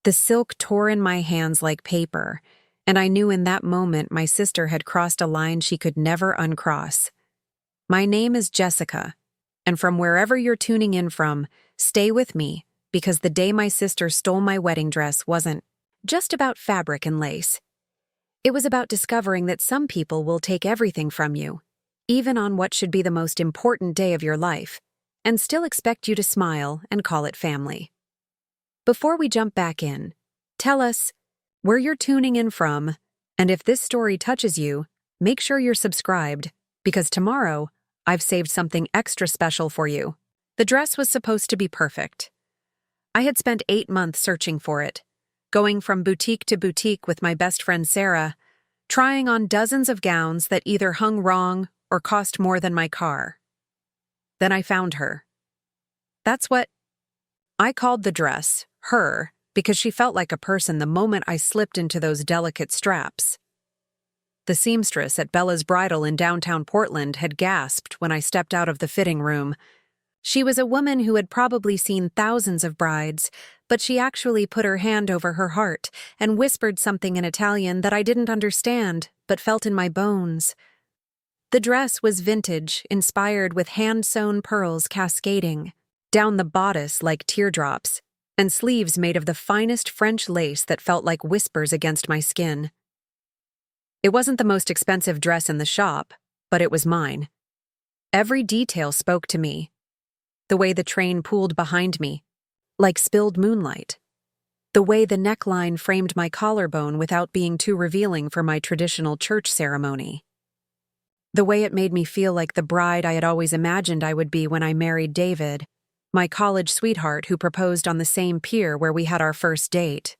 The silk tore in my hands like paper, and I knew in that moment my sister had crossed a line she could never uncross. My name is Jessica, and from wherever you're tuning in from, stay with me, because the day my sister stole my wedding dress wasn't just about fabric and lace. It was about discovering that some people will take everything from you, even on what should be the most important day of your life, and still expect you to smile and call it family. Before we jump back in, tell us where you're tuning in from, and if this story touches you, make sure you're subscribed, because tomorrow, I've saved something extra special for you. The dress was supposed to be perfect. I had spent 8 months searching for it, going from boutique to boutique with my best friend Sarah, trying on dozens of gowns that either hung wrong or cost more than my car. Then I found her. That's what I called the dress, her, because she felt like a person the moment I slipped into those delicate straps. The seamstress at Bella's Bridal in downtown Portland had gasped when I stepped out of the fitting room. She was a woman who had probably seen thousands of brides, but she actually put her hand over her heart and whispered something in Italian that I didn't understand, but felt in my bones. The dress was vintage, inspired with hand-sewn pearls cascading down the bodice like teardrops, and sleeves made of the finest French lace that felt like whispers against my skin. It wasn't the most expensive dress in the shop, but it was mine. Every detail spoke to me. The way the train pooled behind me, like spilled moonlight. The way the neckline framed my collarbone without being too revealing for my traditional church ceremony. The way it made me feel like the bride I had always imagined I would be when I married David, my college sweetheart who proposed on the same pier where we had our first date.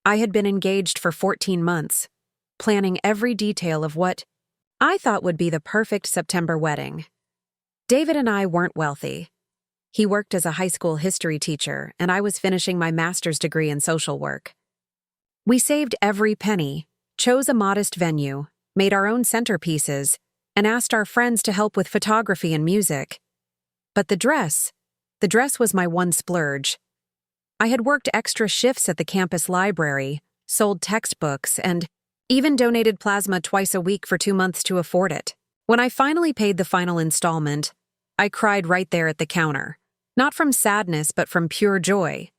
I had been engaged for 14 months, planning every detail of what I thought would be the perfect September wedding. David and I weren't wealthy. He worked as a high school history teacher, and I was finishing my master's degree in social work. We saved every penny, chose a modest venue, made our own centerpieces, and asked our friends to help with photography and music. But the dress was my one splurge. I had worked extra shifts at the campus library, sold textbooks, and even donated plasma twice a week for 2 months to afford it. When I finally paid the final installment, I cried right there at the counter, not from sadness but from pure joy.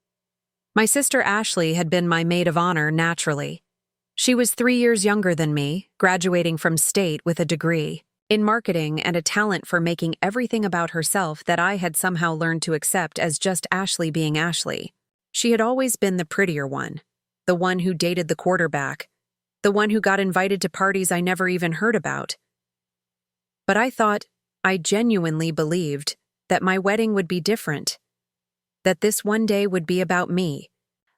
My sister Ashley had been my maid of honor naturally. She was 3 years younger than me, graduating from state with a degree in marketing and a talent for making everything about herself that I had somehow learned to accept as just Ashley being Ashley. She had always been the prettier one, the one who dated the quarterback, the one who got invited to parties I never even heard about. But I genuinely believed that my wedding would be different, that this one day would be about me,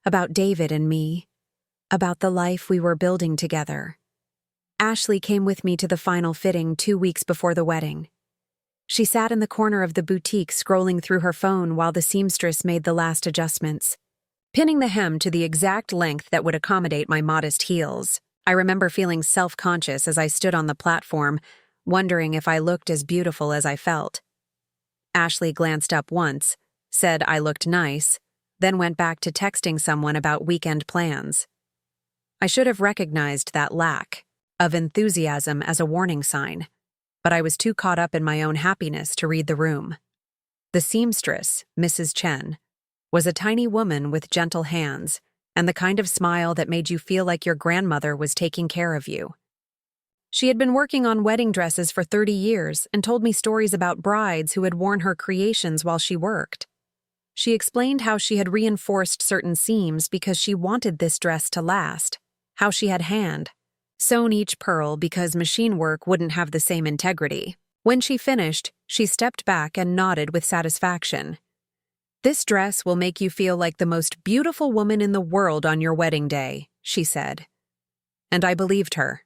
about David and me, about the life we were building together. Ashley came with me to the final fitting 2 weeks before the wedding. She sat in the corner of the boutique scrolling through her phone while the seamstress made the last adjustments, pinning the hem to the exact length that would accommodate my modest heels. I remember feeling self-conscious as I stood on the platform, wondering if I looked as beautiful as I felt. Ashley glanced up once, said I looked nice, then went back to texting someone about weekend plans. I should have recognized that lack of enthusiasm as a warning sign, but I was too caught up in my own happiness to read the room. The seamstress, Mrs. Chen, was a tiny woman with gentle hands and the kind of smile that made you feel like your grandmother was taking care of you. She had been working on wedding dresses for 30 years and told me stories about brides who had worn her creations while she worked. She explained how she had reinforced certain seams because she wanted this dress to last, how she had sewn each pearl because machine work wouldn't have the same integrity. When she finished, she stepped back and nodded with satisfaction. "This dress will make you feel like the most beautiful woman in the world on your wedding day," she said. And I believed her.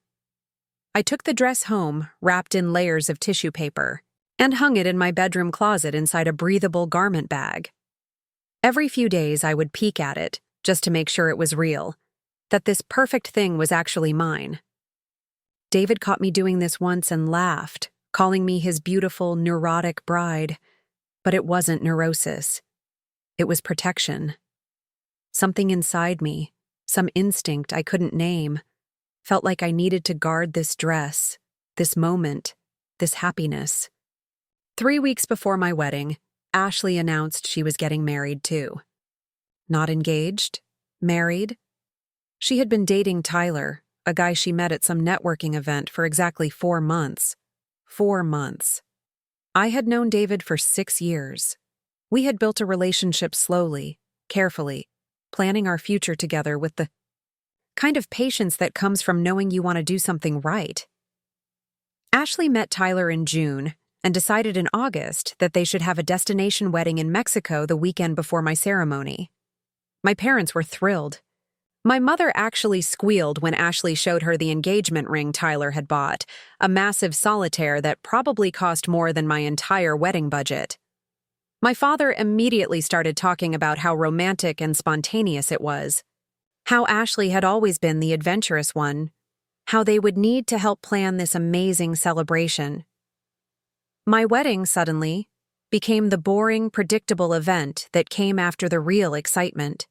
I took the dress home, wrapped in layers of tissue paper, and hung it in my bedroom closet inside a breathable garment bag. Every few days I would peek at it, just to make sure it was real, that this perfect thing was actually mine. David caught me doing this once and laughed, calling me his beautiful, neurotic bride. But it wasn't neurosis. It was protection. Something inside me, some instinct I couldn't name, felt like I needed to guard this dress, this moment, this happiness. 3 weeks before my wedding, Ashley announced she was getting married too. Not engaged, married. She had been dating Tyler, a guy she met at some networking event, for exactly 4 months. 4 months. I had known David for 6 years. We had built a relationship slowly, carefully, planning our future together with the kind of patience that comes from knowing you want to do something right. Ashley met Tyler in June and decided in August that they should have a destination wedding in Mexico the weekend before my ceremony. My parents were thrilled. My mother actually squealed when Ashley showed her the engagement ring Tyler had bought, a massive solitaire that probably cost more than my entire wedding budget. My father immediately started talking about how romantic and spontaneous it was, how Ashley had always been the adventurous one, how they would need to help plan this amazing celebration. My wedding, suddenly, became the boring, predictable event that came after the real excitement.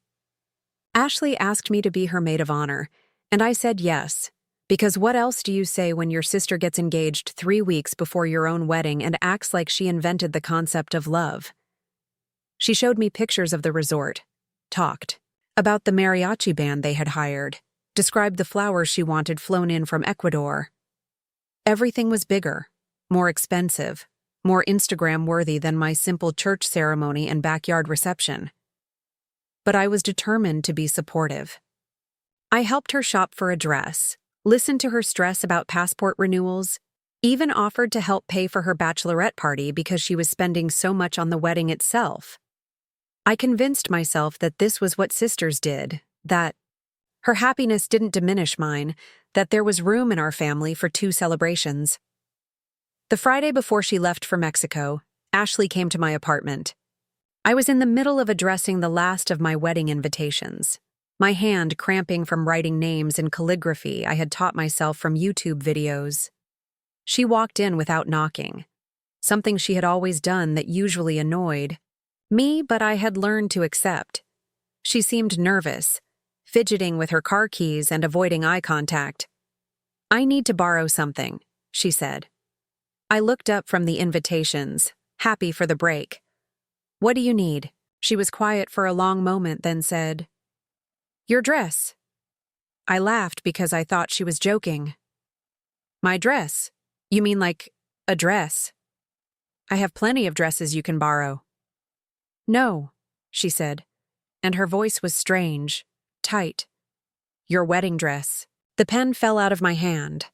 Ashley asked me to be her maid of honor, and I said yes, because what else do you say when your sister gets engaged 3 weeks before your own wedding and acts like she invented the concept of love? She showed me pictures of the resort, talked about the mariachi band they had hired, described the flowers she wanted flown in from Ecuador. Everything was bigger, more expensive, more Instagram-worthy than my simple church ceremony and backyard reception. But I was determined to be supportive. I helped her shop for a dress, listened to her stress about passport renewals, even offered to help pay for her bachelorette party because she was spending so much on the wedding itself. I convinced myself that this was what sisters did, that her happiness didn't diminish mine, that there was room in our family for 2 celebrations. The Friday before she left for Mexico, Ashley came to my apartment. I was in the middle of addressing the last of my wedding invitations, my hand cramping from writing names in calligraphy I had taught myself from YouTube videos. She walked in without knocking, something she had always done that usually annoyed me, but I had learned to accept. She seemed nervous, fidgeting with her car keys and avoiding eye contact. "I need to borrow something," she said. I looked up from the invitations, happy for the break. "What do you need?" She was quiet for a long moment, then said, "Your dress." I laughed because I thought she was joking. "My dress? You mean like a dress? I have plenty of dresses you can borrow." "No," she said, and her voice was strange, tight. "Your wedding dress." The pen fell out of my hand.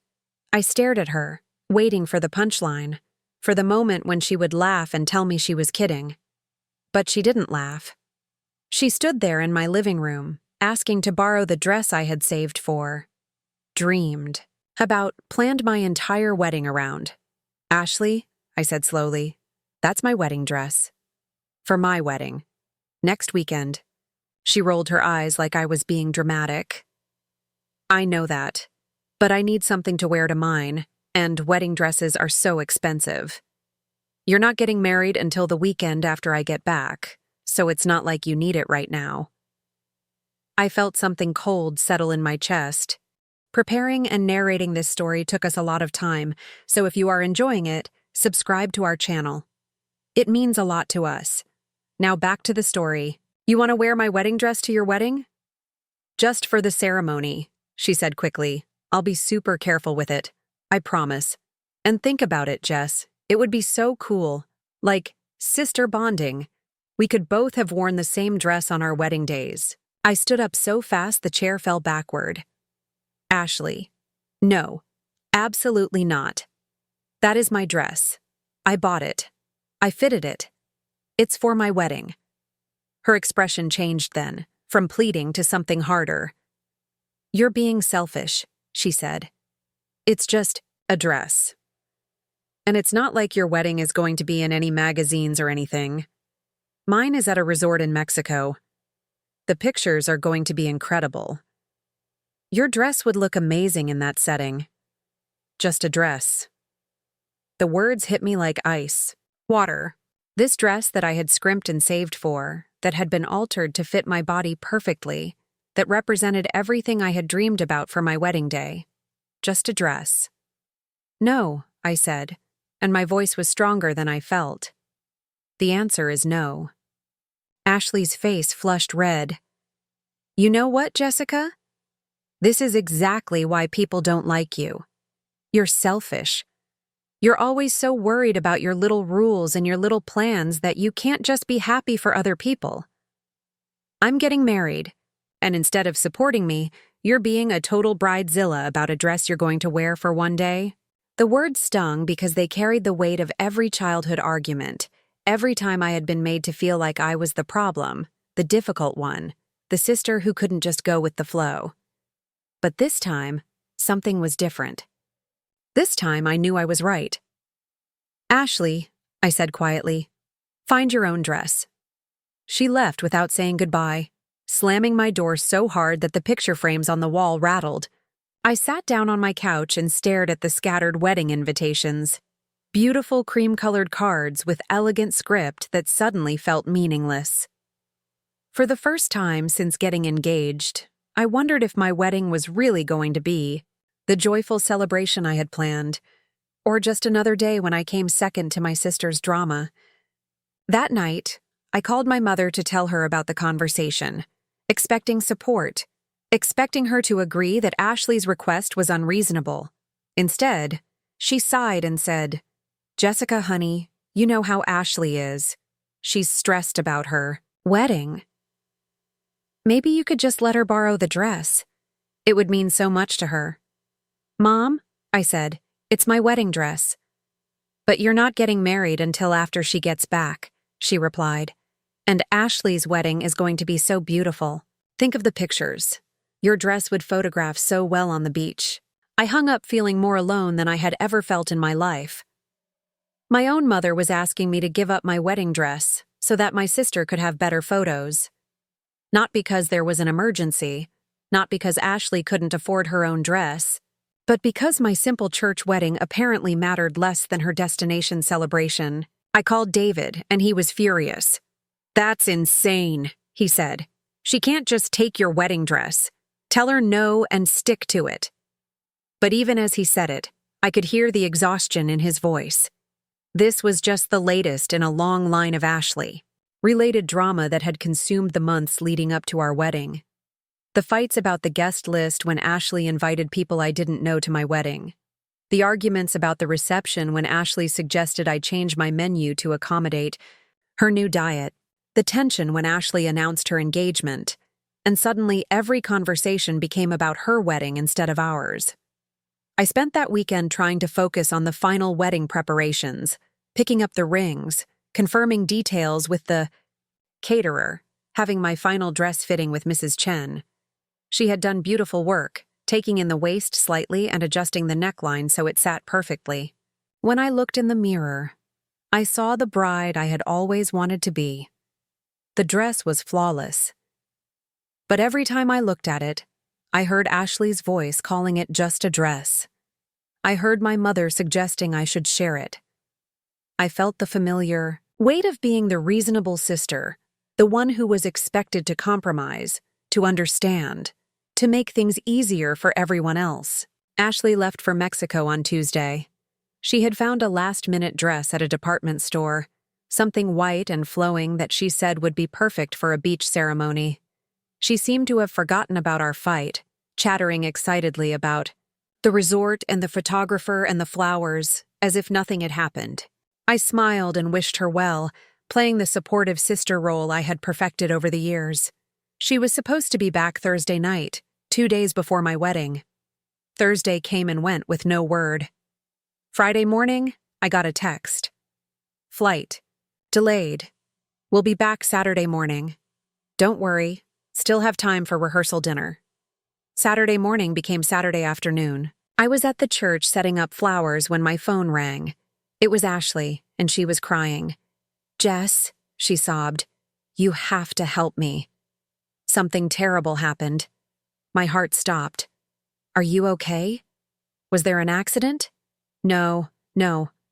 I stared at her, waiting for the punchline, for the moment when she would laugh and tell me she was kidding. But she didn't laugh. She stood there in my living room, asking to borrow the dress I had saved for, dreamed about, planned my entire wedding around. "Ashley," I said slowly, "that's my wedding dress. For my wedding. Next weekend." She rolled her eyes like I was being dramatic. "I know that, but I need something to wear to mine, and wedding dresses are so expensive. You're not getting married until the weekend after I get back, so it's not like you need it right now." I felt something cold settle in my chest. Preparing and narrating this story took us a lot of time, so if you are enjoying it, subscribe to our channel. It means a lot to us. Now back to the story. "You want to wear my wedding dress to your wedding?" "Just for the ceremony," she said quickly. "I'll be super careful with it. I promise. And think about it, Jess. It would be so cool. Like, sister bonding. We could both have worn the same dress on our wedding days." I stood up so fast the chair fell backward. "Ashley. No. Absolutely not. That is my dress. I bought it. I fitted it. It's for my wedding." Her expression changed then, from pleading to something harder. "You're being selfish," she said. "It's just a dress. And it's not like your wedding is going to be in any magazines or anything. Mine is at a resort in Mexico. The pictures are going to be incredible. Your dress would look amazing in that setting. Just a dress." The words hit me like ice. Water. This dress that I had scrimped and saved for, that had been altered to fit my body perfectly, that represented everything I had dreamed about for my wedding day. Just a dress. "No," I said, and my voice was stronger than I felt. "The answer is no." Ashley's face flushed red. "You know what, Jessica? This is exactly why people don't like you. You're selfish. You're always so worried about your little rules and your little plans that you can't just be happy for other people. I'm getting married, and instead of supporting me, you're being a total bridezilla about a dress you're going to wear for one day." The words stung because they carried the weight of every childhood argument, every time I had been made to feel like I was the problem, the difficult one, the sister who couldn't just go with the flow. But this time, something was different. This time I knew I was right. "Ashley," I said quietly, "find your own dress." She left without saying goodbye, slamming my door so hard that the picture frames on the wall rattled. I sat down on my couch and stared at the scattered wedding invitations. Beautiful cream-colored cards with elegant script that suddenly felt meaningless. For the first time since getting engaged, I wondered if my wedding was really going to be the joyful celebration I had planned, or just another day when I came second to my sister's drama. That night, I called my mother to tell her about the conversation, expecting support, expecting her to agree that Ashley's request was unreasonable. Instead, she sighed and said, "Jessica, honey, you know how Ashley is. She's stressed about her wedding. Maybe you could just let her borrow the dress. It would mean so much to her." "Mom," I said, "it's my wedding dress." "But you're not getting married until after she gets back," she replied. "And Ashley's wedding is going to be so beautiful. Think of the pictures. Your dress would photograph so well on the beach." I hung up feeling more alone than I had ever felt in my life. My own mother was asking me to give up my wedding dress so that my sister could have better photos. Not because there was an emergency, not because Ashley couldn't afford her own dress, but because my simple church wedding apparently mattered less than her destination celebration. I called David, and he was furious. "That's insane," he said. "She can't just take your wedding dress. Tell her no and stick to it." But even as he said it, I could hear the exhaustion in his voice. This was just the latest in a long line of Ashley-related drama that had consumed the months leading up to our wedding. The fights about the guest list when Ashley invited people I didn't know to my wedding. The arguments about the reception when Ashley suggested I change my menu to accommodate her new diet. The tension when Ashley announced her engagement. And suddenly every conversation became about her wedding instead of ours. I spent that weekend trying to focus on the final wedding preparations, picking up the rings, confirming details with the caterer, having my final dress fitting with Mrs. Chen. She had done beautiful work, taking in the waist slightly and adjusting the neckline so it sat perfectly. When I looked in the mirror, I saw the bride I had always wanted to be. The dress was flawless. But every time I looked at it, I heard Ashley's voice calling it just a dress. I heard my mother suggesting I should share it. I felt the familiar weight of being the reasonable sister, the one who was expected to compromise, to understand, to make things easier for everyone else. Ashley left for Mexico on Tuesday. She had found a last-minute dress at a department store, something white and flowing that she said would be perfect for a beach ceremony. She seemed to have forgotten about our fight, chattering excitedly about the resort and the photographer and the flowers, as if nothing had happened. I smiled and wished her well, playing the supportive sister role I had perfected over the years. She was supposed to be back Thursday night, 2 days before my wedding. Thursday came and went with no word. Friday morning, I got a text. "Flight. Delayed. We'll be back Saturday morning. Don't worry. Still have time for rehearsal dinner." Saturday morning became Saturday afternoon. I was at the church setting up flowers when my phone rang. It was Ashley, and she was crying. "Jess," she sobbed, "you have to help me. Something terrible happened." My heart stopped. "Are you okay? Was there an accident?" No,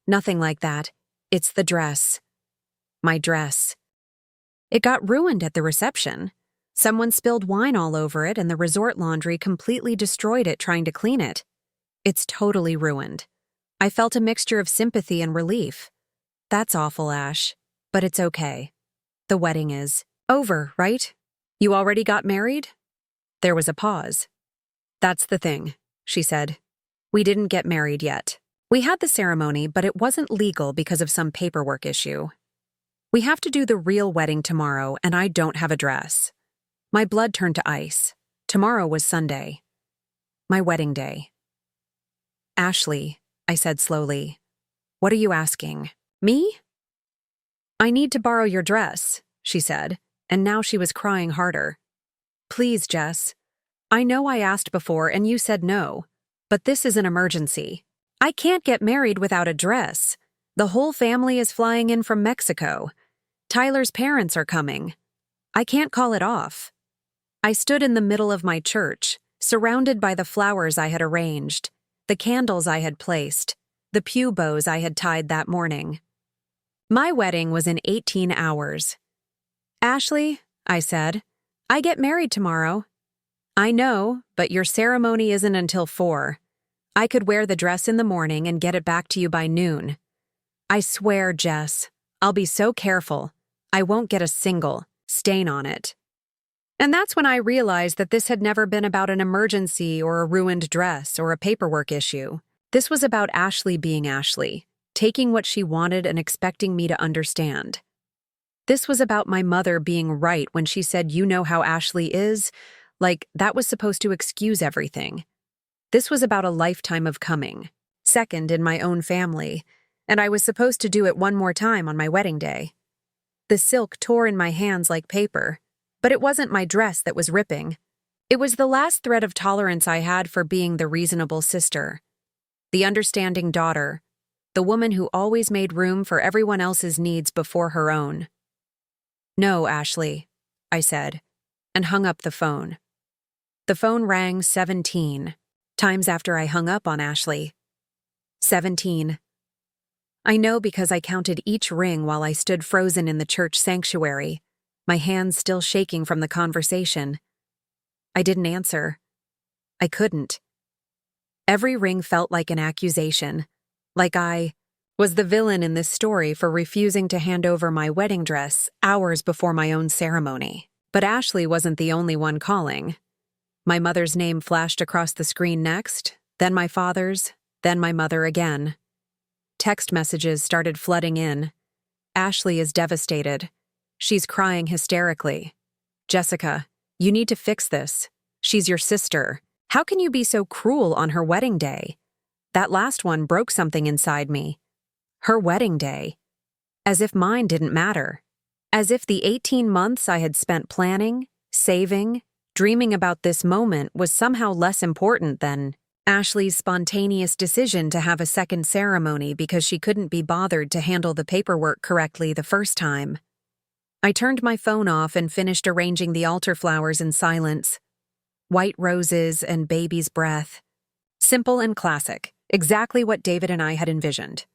nothing like that. It's the dress. My dress. It got ruined at the reception. Someone spilled wine all over it and the resort laundry completely destroyed it trying to clean it. It's totally ruined. I felt a mixture of sympathy and relief. That's awful, Ash. But it's okay. The wedding is over, right? You already got married? There was a pause. That's the thing, she said. We didn't get married yet. We had the ceremony, but it wasn't legal because of some paperwork issue. We have to do the real wedding tomorrow, and I don't have a dress. My blood turned to ice. Tomorrow was Sunday. My wedding day. Ashley, I said slowly, what are you asking? Me? I need to borrow your dress, she said, and now she was crying harder. Please, Jess. I know I asked before and you said no, but this is an emergency. I can't get married without a dress. The whole family is flying in from Mexico. Tyler's parents are coming. I can't call it off. I stood in the middle of my church, surrounded by the flowers I had arranged, the candles I had placed, the pew bows I had tied that morning. My wedding was in 18 hours. Ashley, I said, I get married tomorrow. I know, but your ceremony isn't until 4. I could wear the dress in the morning and get it back to you by noon. I swear, Jess, I'll be so careful. I won't get a single stain on it. And that's when I realized that this had never been about an emergency or a ruined dress or a paperwork issue. This was about Ashley being Ashley, taking what she wanted and expecting me to understand. This was about my mother being right when she said, you know how Ashley is, like that was supposed to excuse everything. This was about a lifetime of coming, second in my own family, and I was supposed to do it one more time on my wedding day. The silk tore in my hands like paper, but it wasn't my dress that was ripping. It was the last thread of tolerance I had for being the reasonable sister, the understanding daughter, the woman who always made room for everyone else's needs before her own. No, Ashley, I said, and hung up the phone. The phone rang 17 times after I hung up on Ashley. 17. I know because I counted each ring while I stood frozen in the church sanctuary, my hands still shaking from the conversation. I didn't answer. I couldn't. Every ring felt like an accusation, like I was the villain in this story for refusing to hand over my wedding dress hours before my own ceremony. But Ashley wasn't the only one calling. My mother's name flashed across the screen next, then my father's, then my mother again. Text messages started flooding in. Ashley is devastated. She's crying hysterically. Jessica, you need to fix this. She's your sister. How can you be so cruel on her wedding day? That last one broke something inside me. Her wedding day. As if mine didn't matter. As if the 18 months I had spent planning, saving, dreaming about this moment was somehow less important than Ashley's spontaneous decision to have a second ceremony because she couldn't be bothered to handle the paperwork correctly the first time. I turned my phone off and finished arranging the altar flowers in silence. White roses and baby's breath. Simple and classic, exactly what David and I had envisioned.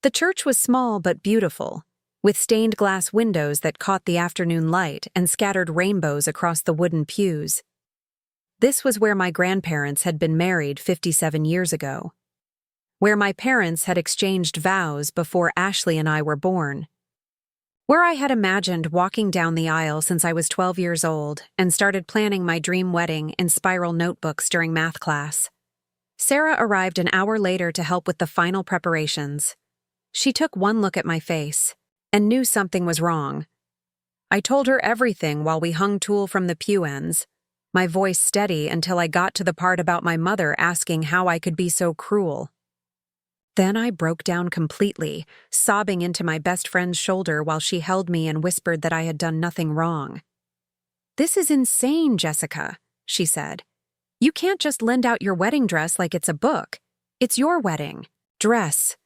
The church was small but beautiful, with stained glass windows that caught the afternoon light and scattered rainbows across the wooden pews. This was where my grandparents had been married 57 years ago, where my parents had exchanged vows before Ashley and I were born, where I had imagined walking down the aisle since I was 12 years old and started planning my dream wedding in spiral notebooks during math class. Sarah arrived an hour later to help with the final preparations. She took one look at my face and knew something was wrong. I told her everything while we hung tulle from the pew ends, my voice steady until I got to the part about my mother asking how I could be so cruel. Then I broke down completely, sobbing into my best friend's shoulder while she held me and whispered that I had done nothing wrong. "This is insane, Jessica," she said. "You can't just lend out your wedding dress like it's a book. It's your wedding dress.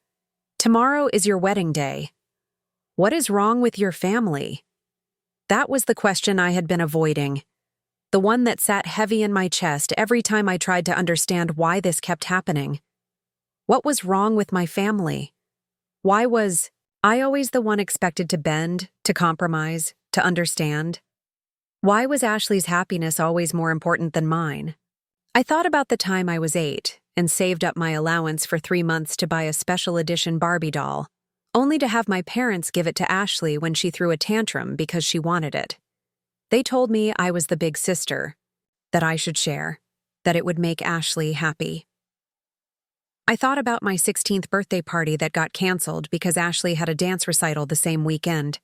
Tomorrow is your wedding day. What is wrong with your family?" That was the question I had been avoiding, the one that sat heavy in my chest every time I tried to understand why this kept happening. What was wrong with my family? Why was I always the one expected to bend, to compromise, to understand. Why was Ashley's happiness always more important than mine? I thought about the time I was 8 and saved up my allowance for 3 months to buy a special edition Barbie doll, only to have my parents give it to Ashley when she threw a tantrum because she wanted it. They told me I was the big sister, that I should share, that it would make Ashley happy. I thought about my 16th birthday party that got canceled because Ashley had a dance recital the same weekend.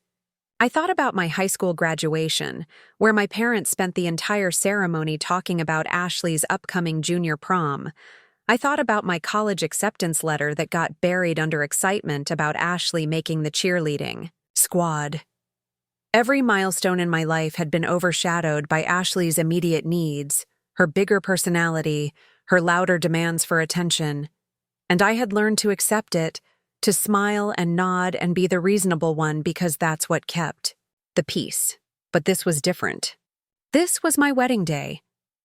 I thought about my high school graduation, where my parents spent the entire ceremony talking about Ashley's upcoming junior prom. I thought about my college acceptance letter that got buried under excitement about Ashley making the cheerleading squad. Every milestone in my life had been overshadowed by Ashley's immediate needs, her bigger personality, her louder demands for attention. And I had learned to accept it, to smile and nod and be the reasonable one because that's what kept the peace. But this was different. This was my wedding day,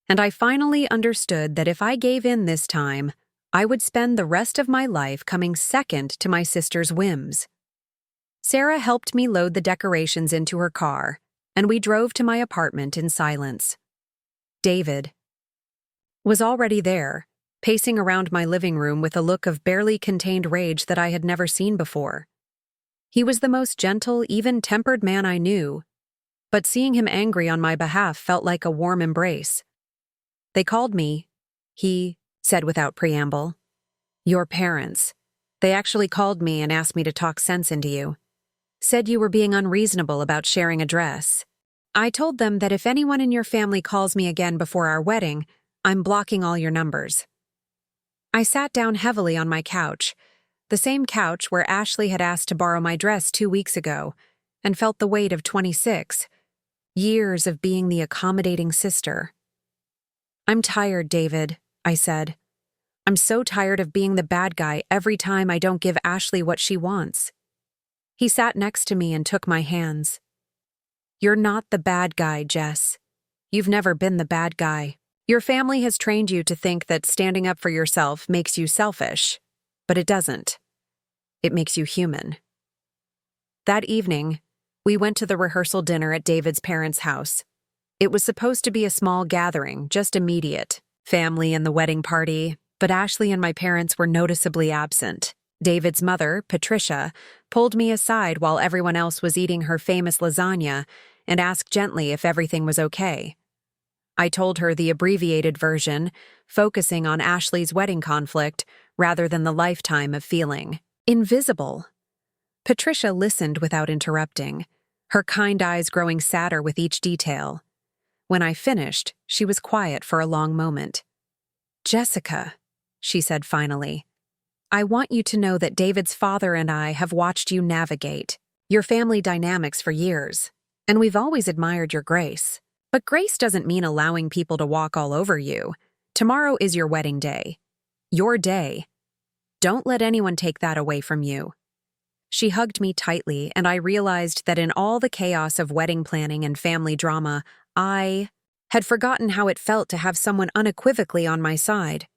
and I finally understood that if I gave in this time, I would spend the rest of my life coming second to my sister's whims. Sarah helped me load the decorations into her car, and we drove to my apartment in silence. David was already there, pacing around my living room with a look of barely contained rage that I had never seen before. He was the most gentle, even-tempered man I knew, but seeing him angry on my behalf felt like a warm embrace. "They called me," he said without preamble. "Your parents. They actually called me and asked me to talk sense into you. Said you were being unreasonable about sharing a dress. I told them that if anyone in your family calls me again before our wedding, I'm blocking all your numbers." I sat down heavily on my couch, the same couch where Ashley had asked to borrow my dress 2 weeks ago, and felt the weight of 26 years of being the accommodating sister. "I'm tired, David," I said. "I'm so tired of being the bad guy every time I don't give Ashley what she wants." He sat next to me and took my hands. "You're not the bad guy, Jess. You've never been the bad guy. Your family has trained you to think that standing up for yourself makes you selfish, but it doesn't. It makes you human." That evening, we went to the rehearsal dinner at David's parents' house. It was supposed to be a small gathering, just immediate, family and the wedding party, but Ashley and my parents were noticeably absent. David's mother, Patricia, pulled me aside while everyone else was eating her famous lasagna and asked gently if everything was okay. I told her the abbreviated version, focusing on Ashley's wedding conflict rather than the lifetime of feeling invisible. Patricia listened without interrupting, her kind eyes growing sadder with each detail. When I finished, she was quiet for a long moment. "Jessica," she said finally, "I want you to know that David's father and I have watched you navigate your family dynamics for years, and we've always admired your grace. But grace doesn't mean allowing people to walk all over you. Tomorrow is your wedding day. Your day. Don't let anyone take that away from you." She hugged me tightly, and I realized that in all the chaos of wedding planning and family drama, I had forgotten how it felt to have someone unequivocally on my side.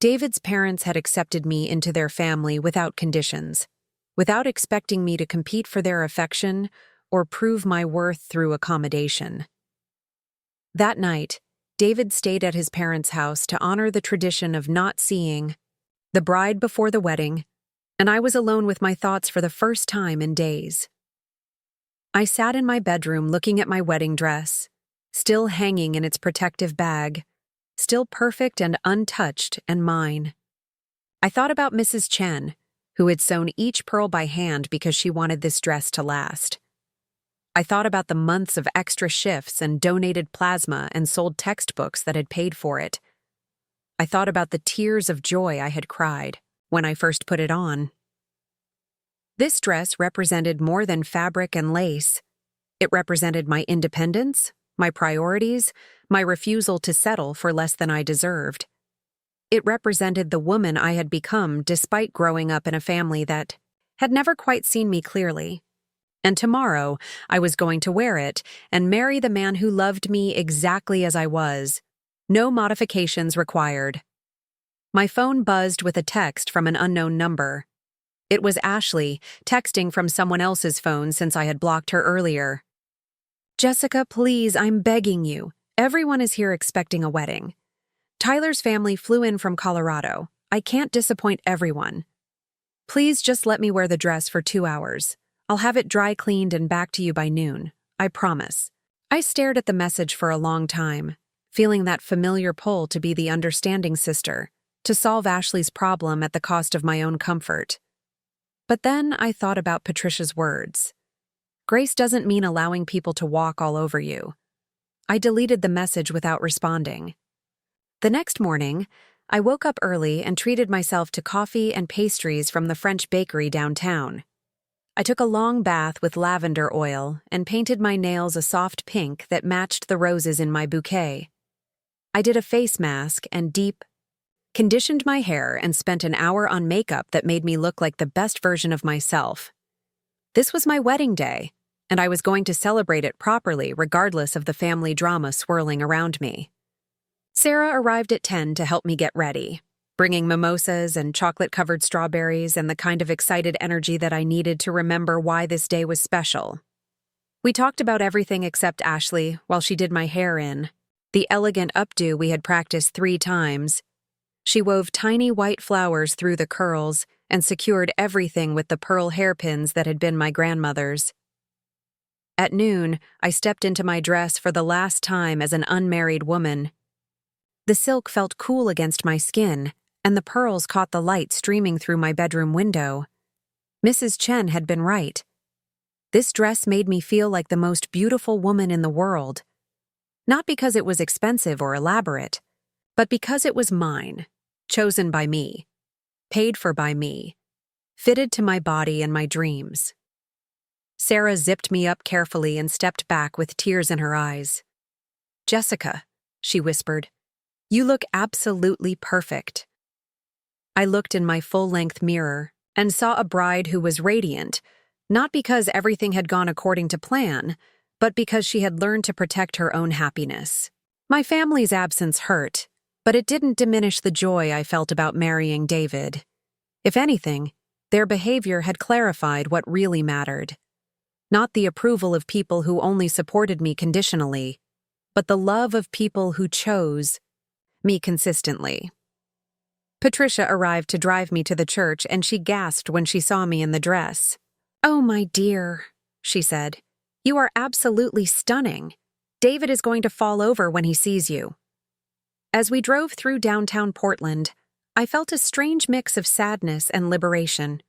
David's parents had accepted me into their family without conditions, without expecting me to compete for their affection or prove my worth through accommodation. That night, David stayed at his parents' house to honor the tradition of not seeing the bride before the wedding, and I was alone with my thoughts for the first time in days. I sat in my bedroom looking at my wedding dress, still hanging in its protective bag, still perfect and untouched and mine. I thought about Mrs. Chen, who had sewn each pearl by hand because she wanted this dress to last. I thought about the months of extra shifts and donated plasma and sold textbooks that had paid for it. I thought about the tears of joy I had cried when I first put it on. This dress represented more than fabric and lace. It represented my independence, my priorities, my refusal to settle for less than I deserved. It represented the woman I had become despite growing up in a family that had never quite seen me clearly. And tomorrow, I was going to wear it and marry the man who loved me exactly as I was. No modifications required. My phone buzzed with a text from an unknown number. It was Ashley, texting from someone else's phone since I had blocked her earlier. Jessica, please, I'm begging you. Everyone is here expecting a wedding. Tyler's family flew in from Colorado. I can't disappoint everyone. Please just let me wear the dress for 2 hours. I'll have it dry cleaned and back to you by noon. I promise. I stared at the message for a long time, feeling that familiar pull to be the understanding sister, to solve Ashley's problem at the cost of my own comfort. But then I thought about Patricia's words. Grace doesn't mean allowing people to walk all over you. I deleted the message without responding. The next morning, I woke up early and treated myself to coffee and pastries from the French bakery downtown. I took a long bath with lavender oil and painted my nails a soft pink that matched the roses in my bouquet. I did a face mask and conditioned my hair and spent an hour on makeup that made me look like the best version of myself. This was my wedding day, and I was going to celebrate it properly regardless of the family drama swirling around me. Sarah arrived at 10 to help me get ready, bringing mimosas and chocolate-covered strawberries and the kind of excited energy that I needed to remember why this day was special. We talked about everything except Ashley while she did my hair in, the elegant updo we had practiced 3 times. She wove tiny white flowers through the curls and secured everything with the pearl hairpins that had been my grandmother's. At noon, I stepped into my dress for the last time as an unmarried woman. The silk felt cool against my skin, and the pearls caught the light streaming through my bedroom window. Mrs. Chen had been right. This dress made me feel like the most beautiful woman in the world. Not because it was expensive or elaborate, but because it was mine, chosen by me, paid for by me, fitted to my body and my dreams. Sarah zipped me up carefully and stepped back with tears in her eyes. "Jessica," she whispered, "you look absolutely perfect." I looked in my full-length mirror and saw a bride who was radiant, not because everything had gone according to plan, but because she had learned to protect her own happiness. My family's absence hurt, but it didn't diminish the joy I felt about marrying David. If anything, their behavior had clarified what really mattered. Not the approval of people who only supported me conditionally, but the love of people who chose me consistently. Patricia arrived to drive me to the church, and she gasped when she saw me in the dress. "Oh, my dear," she said, "you are absolutely stunning. David is going to fall over when he sees you." As we drove through downtown Portland, I felt a strange mix of sadness and liberation.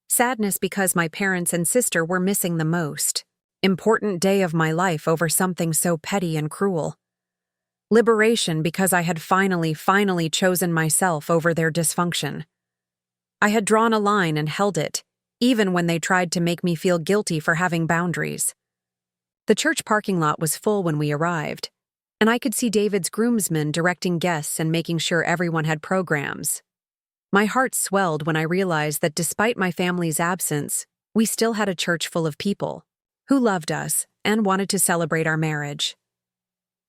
Sadness because my parents and sister were missing the most important day of my life over something so petty and cruel. Liberation because I had finally chosen myself over their dysfunction. I had drawn a line and held it, even when they tried to make me feel guilty for having boundaries. The church parking lot was full when we arrived, and I could see David's groomsmen directing guests and making sure everyone had programs. My heart swelled when I realized that despite my family's absence, we still had a church full of people who loved us and wanted to celebrate our marriage.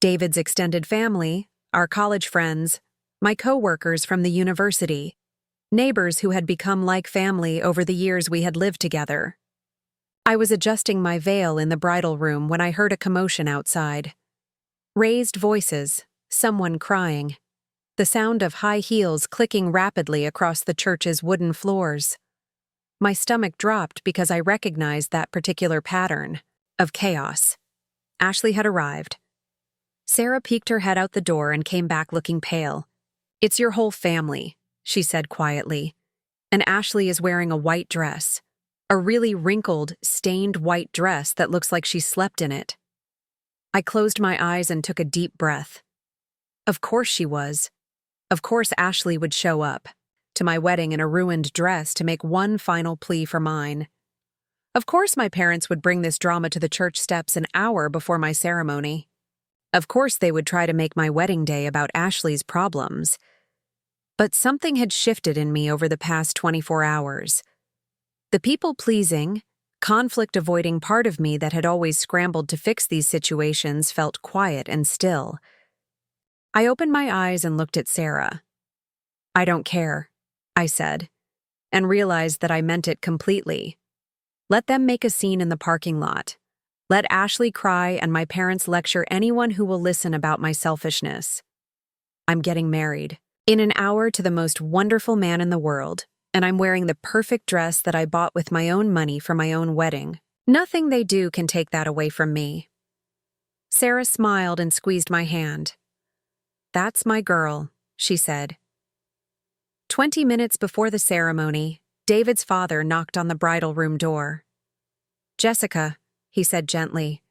David's extended family, our college friends, my co-workers from the university, neighbors who had become like family over the years we had lived together. I was adjusting my veil in the bridal room when I heard a commotion outside. Raised voices, someone crying. The sound of high heels clicking rapidly across the church's wooden floors. My stomach dropped because I recognized that particular pattern of chaos. Ashley had arrived. Sarah peeked her head out the door and came back looking pale. "It's your whole family," she said quietly. "And Ashley is wearing a white dress. A really wrinkled, stained white dress that looks like she slept in it." I closed my eyes and took a deep breath. Of course she was. Of course Ashley would show up to my wedding in a ruined dress to make one final plea for mine. Of course my parents would bring this drama to the church steps an hour before my ceremony. Of course they would try to make my wedding day about Ashley's problems. But something had shifted in me over the past 24 hours. The people-pleasing, conflict-avoiding part of me that had always scrambled to fix these situations felt quiet and still. I opened my eyes and looked at Sarah. "I don't care," I said, and realized that I meant it completely. Let them make a scene in the parking lot. Let Ashley cry and my parents lecture anyone who will listen about my selfishness. I'm getting married in an hour to the most wonderful man in the world, and I'm wearing the perfect dress that I bought with my own money for my own wedding. Nothing they do can take that away from me. Sarah smiled and squeezed my hand. "That's my girl," she said. 20 minutes before the ceremony, David's father knocked on the bridal room door. "Jessica," he said gently,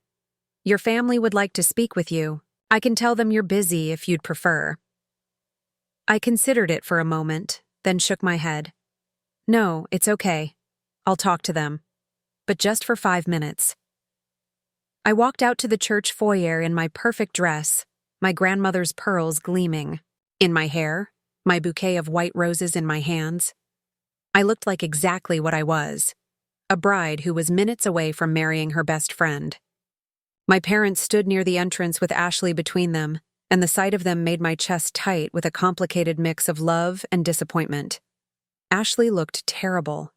"your family would like to speak with you. I can tell them you're busy if you'd prefer." I considered it for a moment, then shook my head. "No, it's okay. I'll talk to them. But just for 5 minutes." I walked out to the church foyer in my perfect dress, my grandmother's pearls gleaming. In my hair, my bouquet of white roses in my hands. I looked like exactly what I was, a bride who was minutes away from marrying her best friend. My parents stood near the entrance with Ashley between them, and the sight of them made my chest tight with a complicated mix of love and disappointment. Ashley looked terrible.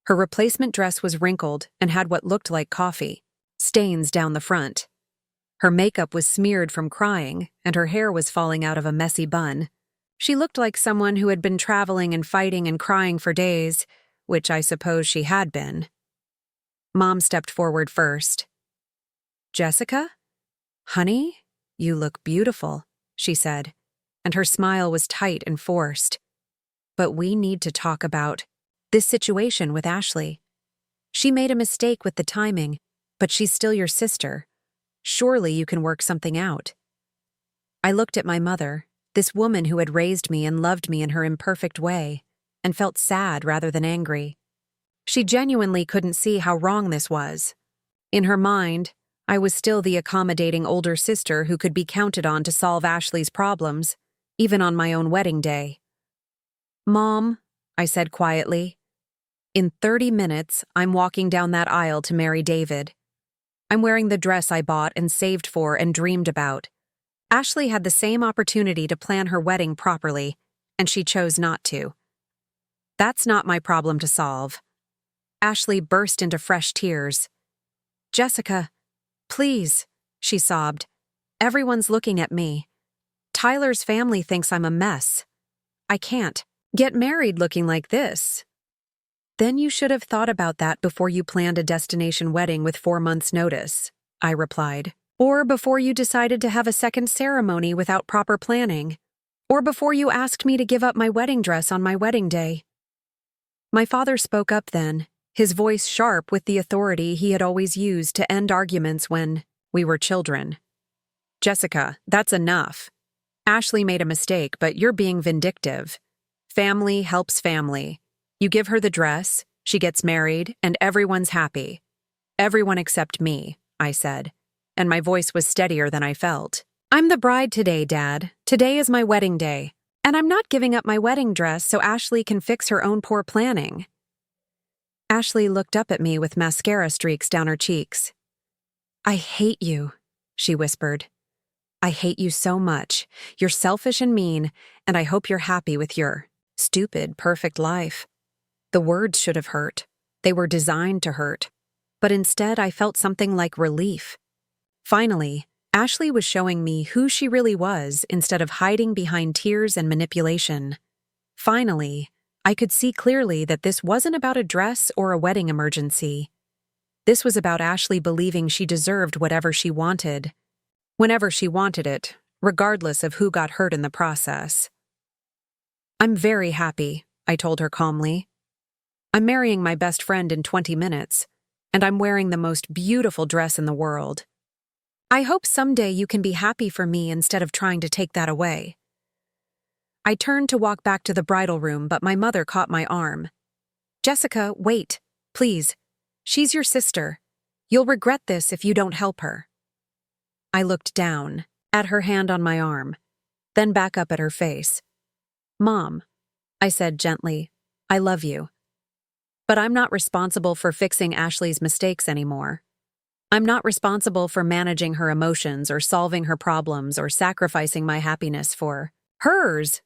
Her replacement dress was wrinkled and had what looked like coffee, stains down the front. Her makeup was smeared from crying, and her hair was falling out of a messy bun. She looked like someone who had been traveling and fighting and crying for days, which I suppose she had been. Mom stepped forward first. "Jessica? Honey, you look beautiful," she said, and her smile was tight and forced. "But we need to talk about this situation with Ashley. She made a mistake with the timing, but she's still your sister. Surely you can work something out." I looked at my mother, this woman who had raised me and loved me in her imperfect way, and felt sad rather than angry. She genuinely couldn't see how wrong this was. In her mind, I was still the accommodating older sister who could be counted on to solve Ashley's problems, even on my own wedding day. "Mom," I said quietly, "in 30 minutes, I'm walking down that aisle to marry David. I'm wearing the dress I bought and saved for and dreamed about. Ashley had the same opportunity to plan her wedding properly, and she chose not to. That's not my problem to solve." Ashley burst into fresh tears. "Jessica, please," she sobbed. "Everyone's looking at me. Tyler's family thinks I'm a mess. I can't get married looking like this." "Then you should have thought about that before you planned a destination wedding with 4 months' notice," I replied. "Or before you decided to have a second ceremony without proper planning. Or before you asked me to give up my wedding dress on my wedding day." My father spoke up then, his voice sharp with the authority he had always used to end arguments when we were children. "Jessica, that's enough. Ashley made a mistake, but you're being vindictive. Family helps family. You give her the dress, she gets married, and everyone's happy. Everyone except me," I said, and my voice was steadier than I felt. "I'm the bride today, Dad. Today is my wedding day, and I'm not giving up my wedding dress so Ashley can fix her own poor planning." Ashley looked up at me with mascara streaks down her cheeks. "I hate you," she whispered. "I hate you so much. You're selfish and mean, and I hope you're happy with your stupid, perfect life." The words should have hurt. They were designed to hurt. But instead, I felt something like relief. Finally, Ashley was showing me who she really was instead of hiding behind tears and manipulation. Finally, I could see clearly that this wasn't about a dress or a wedding emergency. This was about Ashley believing she deserved whatever she wanted, whenever she wanted it, regardless of who got hurt in the process. "I'm very happy," I told her calmly. "I'm marrying my best friend in 20 minutes, and I'm wearing the most beautiful dress in the world. I hope someday you can be happy for me instead of trying to take that away." I turned to walk back to the bridal room, but my mother caught my arm. "Jessica, wait, please. She's your sister. You'll regret this if you don't help her." I looked down, at her hand on my arm, then back up at her face. "Mom," I said gently, "I love you. But I'm not responsible for fixing Ashley's mistakes anymore. I'm not responsible for managing her emotions or solving her problems or sacrificing my happiness for hers.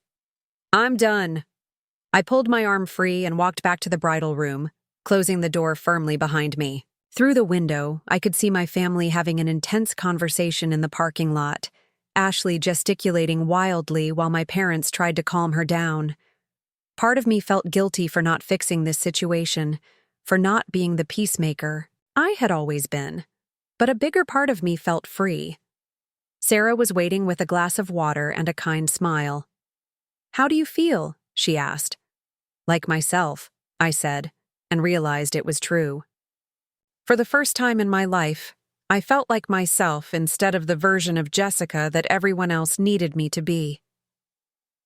I'm done." I pulled my arm free and walked back to the bridal room, closing the door firmly behind me. Through the window, I could see my family having an intense conversation in the parking lot, Ashley gesticulating wildly while my parents tried to calm her down. Part of me felt guilty for not fixing this situation, for not being the peacemaker I had always been. But a bigger part of me felt free. Sarah was waiting with a glass of water and a kind smile. "How do you feel?" she asked. "Like myself," I said, and realized it was true. For the first time in my life, I felt like myself instead of the version of Jessica that everyone else needed me to be.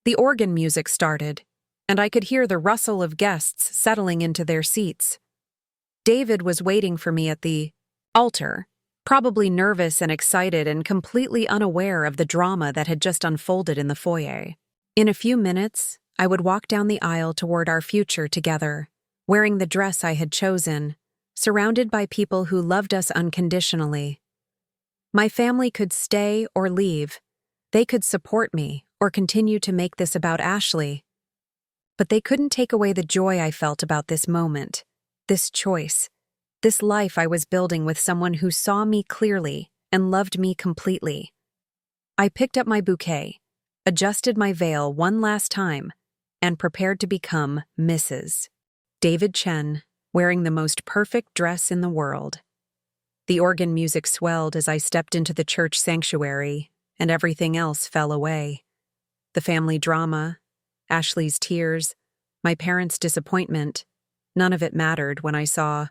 The organ music started, and I could hear the rustle of guests settling into their seats. David was waiting for me at the altar, probably nervous and excited and completely unaware of the drama that had just unfolded in the foyer. In a few minutes, I would walk down the aisle toward our future together, wearing the dress I had chosen, surrounded by people who loved us unconditionally. My family could stay or leave. They could support me or continue to make this about Ashley. But they couldn't take away the joy I felt about this moment, this choice, this life I was building with someone who saw me clearly and loved me completely. I picked up my bouquet, adjusted my veil one last time, and prepared to become Mrs. David Chen, wearing the most perfect dress in the world. The organ music swelled as I stepped into the church sanctuary, and everything else fell away. The family drama, Ashley's tears, my parents' disappointment, none of it mattered when I saw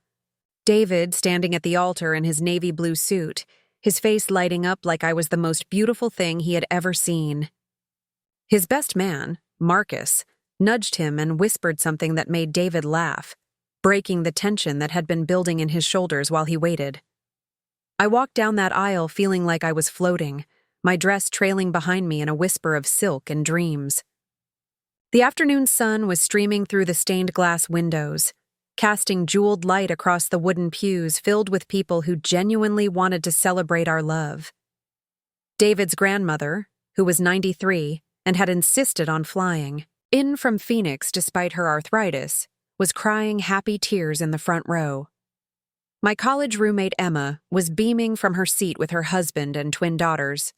David standing at the altar in his navy blue suit, his face lighting up like I was the most beautiful thing he had ever seen. His best man, Marcus, nudged him and whispered something that made David laugh, breaking the tension that had been building in his shoulders while he waited. I walked down that aisle feeling like I was floating, my dress trailing behind me in a whisper of silk and dreams. The afternoon sun was streaming through the stained glass windows, casting jeweled light across the wooden pews filled with people who genuinely wanted to celebrate our love. David's grandmother, who was 93 and had insisted on flying in from Phoenix despite her arthritis, was crying happy tears in the front row. My college roommate Emma was beaming from her seat with her husband and twin daughters.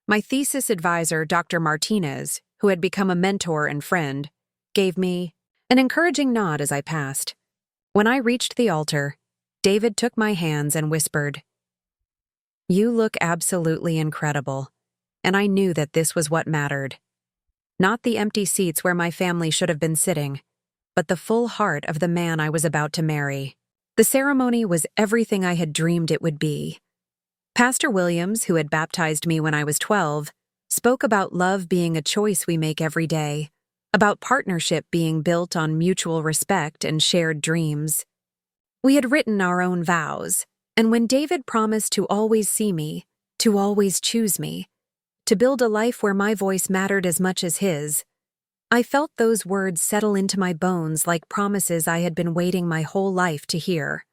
My thesis advisor, Dr. Martinez, who had become a mentor and friend, gave me an encouraging nod as I passed. When I reached the altar, David took my hands and whispered, "You look absolutely incredible," and I knew that this was what mattered. Not the empty seats where my family should have been sitting, but the full heart of the man I was about to marry. The ceremony was everything I had dreamed it would be. Pastor Williams, who had baptized me when I was 12, spoke about love being a choice we make every day, about partnership being built on mutual respect and shared dreams. We had written our own vows, and when David promised to always see me, to always choose me, to build a life where my voice mattered as much as his, I felt those words settle into my bones like promises I had been waiting my whole life to hear.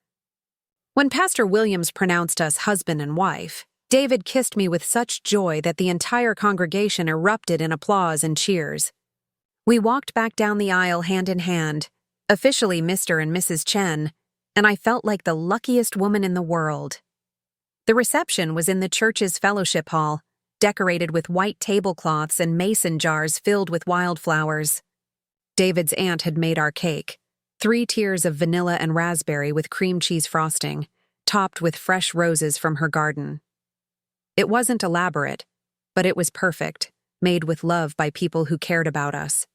When Pastor Williams pronounced us husband and wife, David kissed me with such joy that the entire congregation erupted in applause and cheers. We walked back down the aisle hand in hand, officially Mr. and Mrs. Chen, and I felt like the luckiest woman in the world. The reception was in the church's fellowship hall, decorated with white tablecloths and mason jars filled with wildflowers. David's aunt had made our cake, 3 tiers of vanilla and raspberry with cream cheese frosting, topped with fresh roses from her garden. It wasn't elaborate, but it was perfect, made with love by people who cared about us.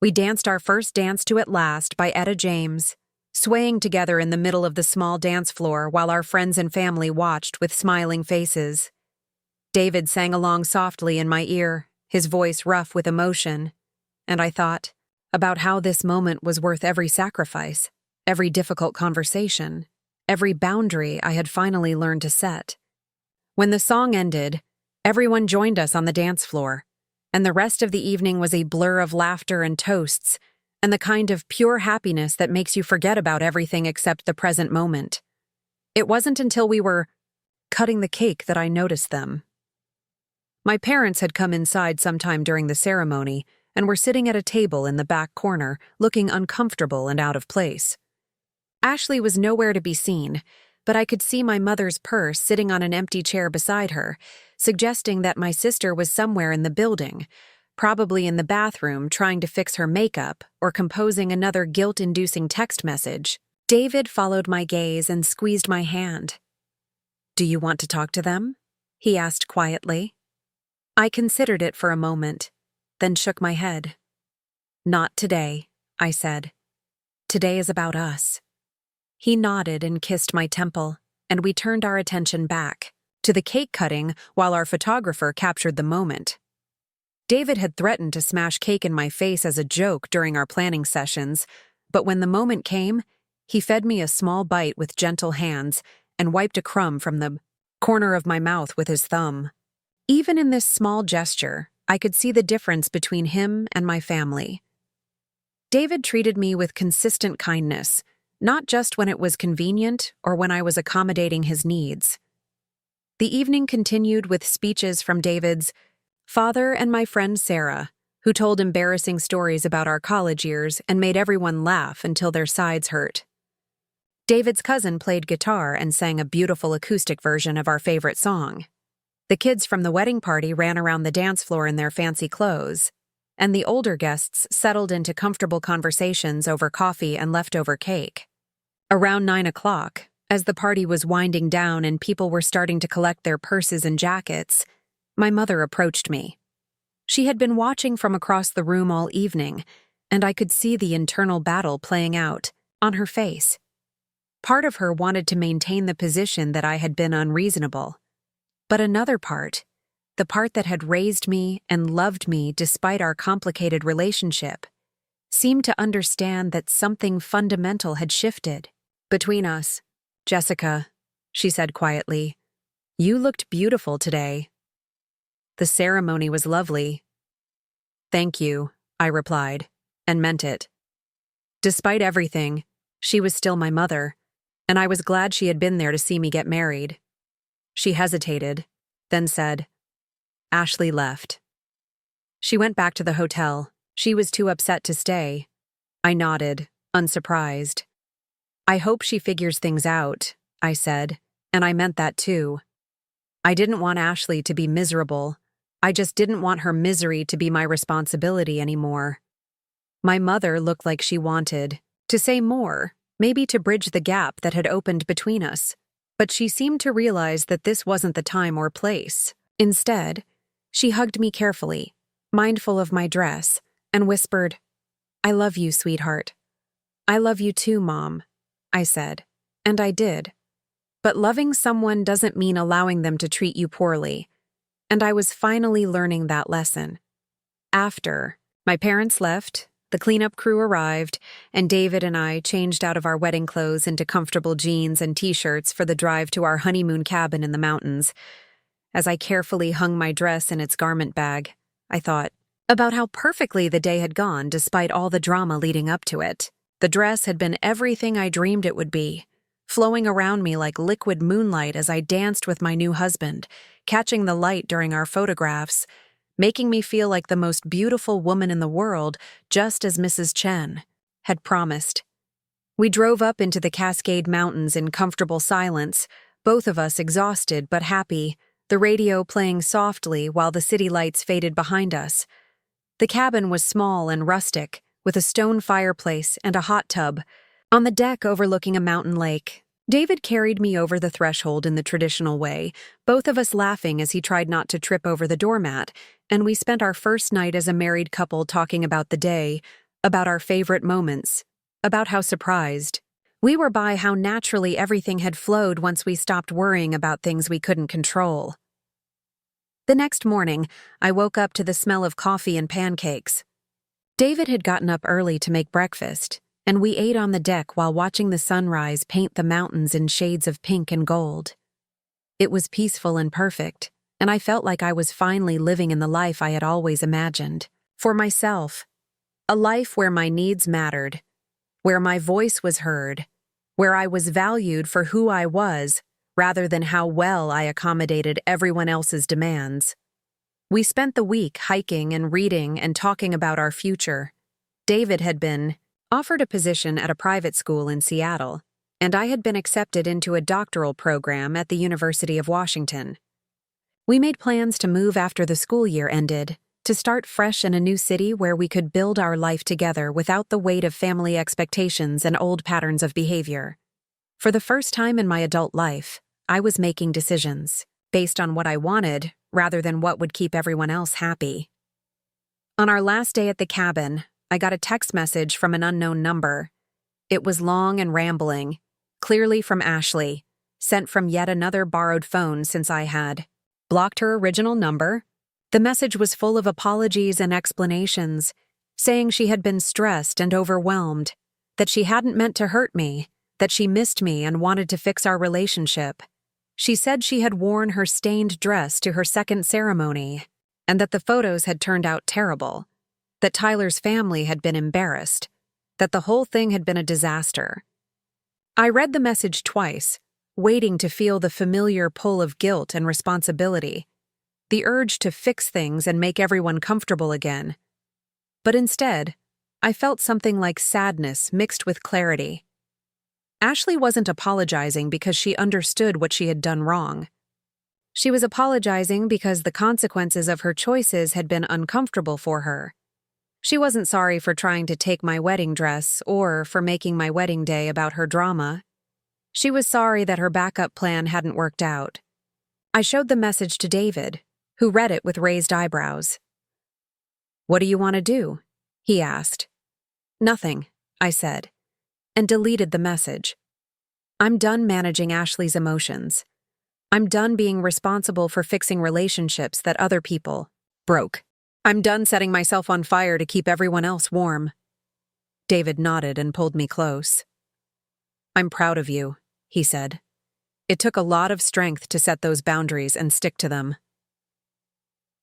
We danced our first dance to At Last by Etta James, swaying together in the middle of the small dance floor while our friends and family watched with smiling faces. David sang along softly in my ear, his voice rough with emotion, and I thought about how this moment was worth every sacrifice, every difficult conversation, every boundary I had finally learned to set. When the song ended, everyone joined us on the dance floor, and the rest of the evening was a blur of laughter and toasts, and the kind of pure happiness that makes you forget about everything except the present moment. It wasn't until we were cutting the cake that I noticed them. My parents had come inside sometime during the ceremony and were sitting at a table in the back corner, looking uncomfortable and out of place. Ashley was nowhere to be seen, but I could see my mother's purse sitting on an empty chair beside her, suggesting that my sister was somewhere in the building, probably in the bathroom trying to fix her makeup or composing another guilt-inducing text message. David followed my gaze and squeezed my hand. "Do you want to talk to them?" he asked quietly. I considered it for a moment, then shook my head. "Not today," I said. "Today is about us." He nodded and kissed my temple, and we turned our attention back to the cake cutting while our photographer captured the moment. David had threatened to smash cake in my face as a joke during our planning sessions, but when the moment came, he fed me a small bite with gentle hands and wiped a crumb from the corner of my mouth with his thumb. Even in this small gesture, I could see the difference between him and my family. David treated me with consistent kindness, not just when it was convenient or when I was accommodating his needs. The evening continued with speeches from David's father and my friend Sarah, who told embarrassing stories about our college years and made everyone laugh until their sides hurt. David's cousin played guitar and sang a beautiful acoustic version of our favorite song. The kids from the wedding party ran around the dance floor in their fancy clothes, and the older guests settled into comfortable conversations over coffee and leftover cake. Around 9 o'clock, as the party was winding down and people were starting to collect their purses and jackets, my mother approached me. She had been watching from across the room all evening, and I could see the internal battle playing out on her face. Part of her wanted to maintain the position that I had been unreasonable, but another part, the part that had raised me and loved me despite our complicated relationship, seemed to understand that something fundamental had shifted. "Between us, Jessica," she said quietly, "you looked beautiful today. The ceremony was lovely." "Thank you," I replied, and meant it. Despite everything, she was still my mother, and I was glad she had been there to see me get married. She hesitated, then said, "Ashley left." She went back to the hotel. She was too upset to stay. I nodded, unsurprised. "I hope she figures things out," I said, and I meant that too. I didn't want Ashley to be miserable. I just didn't want her misery to be my responsibility anymore. My mother looked like she wanted to say more, maybe to bridge the gap that had opened between us, but she seemed to realize that this wasn't the time or place. Instead, she hugged me carefully, mindful of my dress, and whispered, "I love you, sweetheart." "I love you too, Mom," I said, and I did. But loving someone doesn't mean allowing them to treat you poorly, and I was finally learning that lesson. After my parents left, the cleanup crew arrived, and David and I changed out of our wedding clothes into comfortable jeans and t-shirts for the drive to our honeymoon cabin in the mountains. As I carefully hung my dress in its garment bag, I thought about how perfectly the day had gone despite all the drama leading up to it. The dress had been everything I dreamed it would be, flowing around me like liquid moonlight as I danced with my new husband, catching the light during our photographs, making me feel like the most beautiful woman in the world, just as Mrs. Chen had promised. We drove up into the Cascade Mountains in comfortable silence, both of us exhausted but happy, the radio playing softly while the city lights faded behind us. The cabin was small and rustic, with a stone fireplace and a hot tub. On the deck overlooking a mountain lake, David carried me over the threshold in the traditional way, both of us laughing as he tried not to trip over the doormat, and we spent our first night as a married couple talking about the day, about our favorite moments, about how surprised we were by how naturally everything had flowed once we stopped worrying about things we couldn't control. The next morning, I woke up to the smell of coffee and pancakes. David had gotten up early to make breakfast, and we ate on the deck while watching the sunrise paint the mountains in shades of pink and gold. It was peaceful and perfect, and I felt like I was finally living in the life I had always imagined. For myself, a life where my needs mattered, where my voice was heard, where I was valued for who I was rather than how well I accommodated everyone else's demands. We spent the week hiking and reading and talking about our future. David had been offered a position at a private school in Seattle, and I had been accepted into a doctoral program at the University of Washington. We made plans to move after the school year ended, to start fresh in a new city where we could build our life together without the weight of family expectations and old patterns of behavior. For the first time in my adult life, I was making decisions based on what I wanted rather than what would keep everyone else happy. On our last day at the cabin, I got a text message from an unknown number. It was long and rambling, clearly from Ashley, sent from yet another borrowed phone since I had blocked her original number. The message was full of apologies and explanations, saying she had been stressed and overwhelmed, that she hadn't meant to hurt me, that she missed me and wanted to fix our relationship. She said she had worn her stained dress to her second ceremony, and that the photos had turned out terrible, that Tyler's family had been embarrassed, that the whole thing had been a disaster. I read the message twice, waiting to feel the familiar pull of guilt and responsibility, the urge to fix things and make everyone comfortable again. But instead, I felt something like sadness mixed with clarity. Ashley wasn't apologizing because she understood what she had done wrong. She was apologizing because the consequences of her choices had been uncomfortable for her. She wasn't sorry for trying to take my wedding dress or for making my wedding day about her drama. She was sorry that her backup plan hadn't worked out. I showed the message to David, who read it with raised eyebrows. "What do you want to do?" he asked. "Nothing," I said, and deleted the message. I'm done managing Ashley's emotions. I'm done being responsible for fixing relationships that other people broke. I'm done setting myself on fire to keep everyone else warm. David nodded and pulled me close. "I'm proud of you," he said. "It took a lot of strength to set those boundaries and stick to them."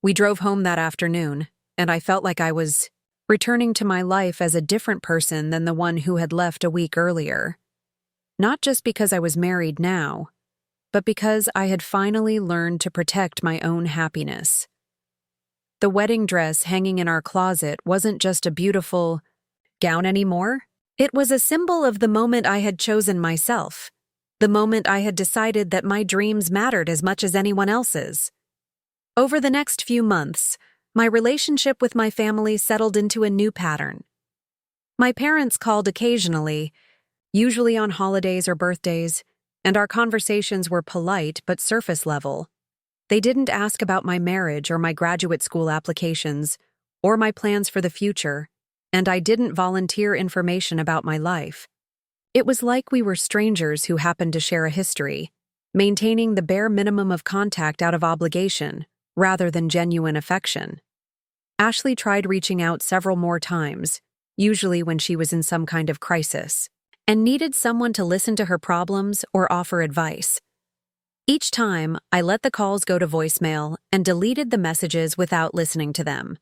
We drove home that afternoon, and I felt like I was returning to my life as a different person than the one who had left a week earlier. Not just because I was married now, but because I had finally learned to protect my own happiness. The wedding dress hanging in our closet wasn't just a beautiful gown anymore. It was a symbol of the moment I had chosen myself, the moment I had decided that my dreams mattered as much as anyone else's. Over the next few months, my relationship with my family settled into a new pattern. My parents called occasionally, usually on holidays or birthdays, and our conversations were polite but surface level. They didn't ask about my marriage or my graduate school applications or my plans for the future, and I didn't volunteer information about my life. It was like we were strangers who happened to share a history, maintaining the bare minimum of contact out of obligation, rather than genuine affection. Ashley tried reaching out several more times, usually when she was in some kind of crisis, and needed someone to listen to her problems or offer advice. Each time, I let the calls go to voicemail and deleted the messages without listening to them.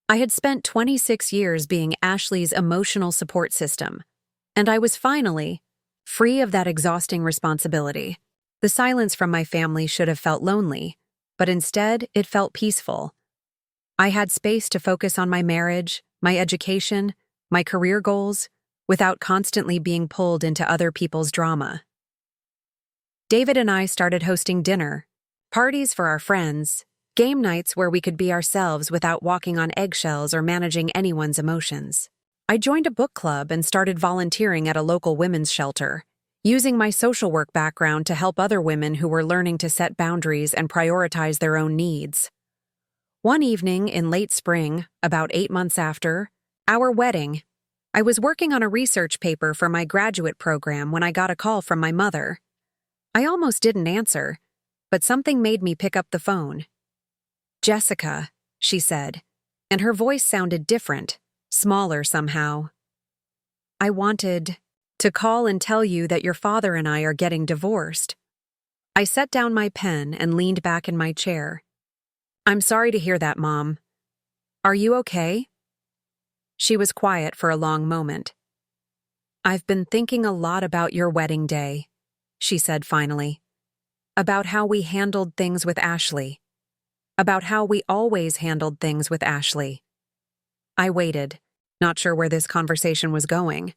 I had spent 26 years being Ashley's emotional support system, and I was finally free of that exhausting responsibility. The silence from my family should have felt lonely, but instead it felt peaceful. I had space to focus on my marriage, my education, my career goals, without constantly being pulled into other people's drama. David and I started hosting dinner, parties for our friends, game nights where we could be ourselves without walking on eggshells or managing anyone's emotions. I joined a book club and started volunteering at a local women's shelter, using my social work background to help other women who were learning to set boundaries and prioritize their own needs. One evening in late spring, about 8 months after our wedding, I was working on a research paper for my graduate program when I got a call from my mother. I almost didn't answer, but something made me pick up the phone. "Jessica," she said, and her voice sounded different, smaller somehow. "I wanted to call and tell you that your father and I are getting divorced." I set down my pen and leaned back in my chair. "I'm sorry to hear that, Mom. Are you okay?" She was quiet for a long moment. "I've been thinking a lot about your wedding day," she said finally. "About how we handled things with Ashley. About how we always handled things with Ashley." I waited, not sure where this conversation was going.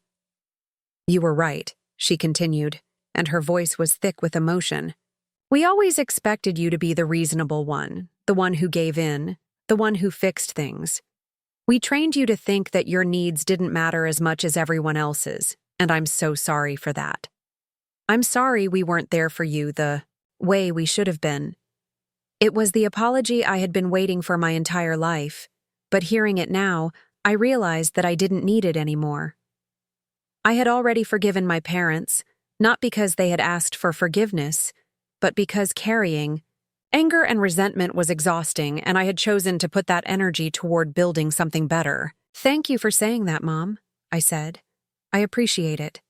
"You were right," she continued, and her voice was thick with emotion. We always expected you to be the reasonable one, the one who gave in, the one who fixed things. We trained you to think that your needs didn't matter as much as everyone else's, and I'm so sorry for that. I'm sorry we weren't there for you the way we should have been. It was the apology I had been waiting for my entire life, but hearing it now, I realized that I didn't need it anymore. I had already forgiven my parents, not because they had asked for forgiveness, but because carrying anger and resentment was exhausting, and I had chosen to put that energy toward building something better. Thank you for saying that, Mom, I said. I appreciate it.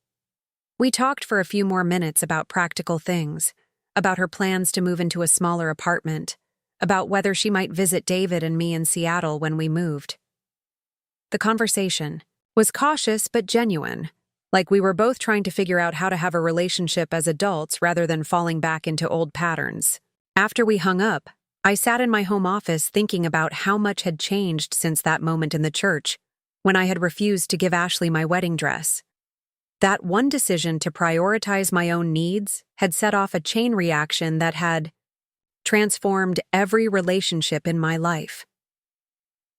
We talked for a few more minutes about practical things, about her plans to move into a smaller apartment, about whether she might visit David and me in Seattle when we moved. The conversation was cautious but genuine, like we were both trying to figure out how to have a relationship as adults rather than falling back into old patterns. After we hung up, I sat in my home office thinking about how much had changed since that moment in the church, when I had refused to give Ashley my wedding dress. That one decision to prioritize my own needs had set off a chain reaction that had transformed every relationship in my life.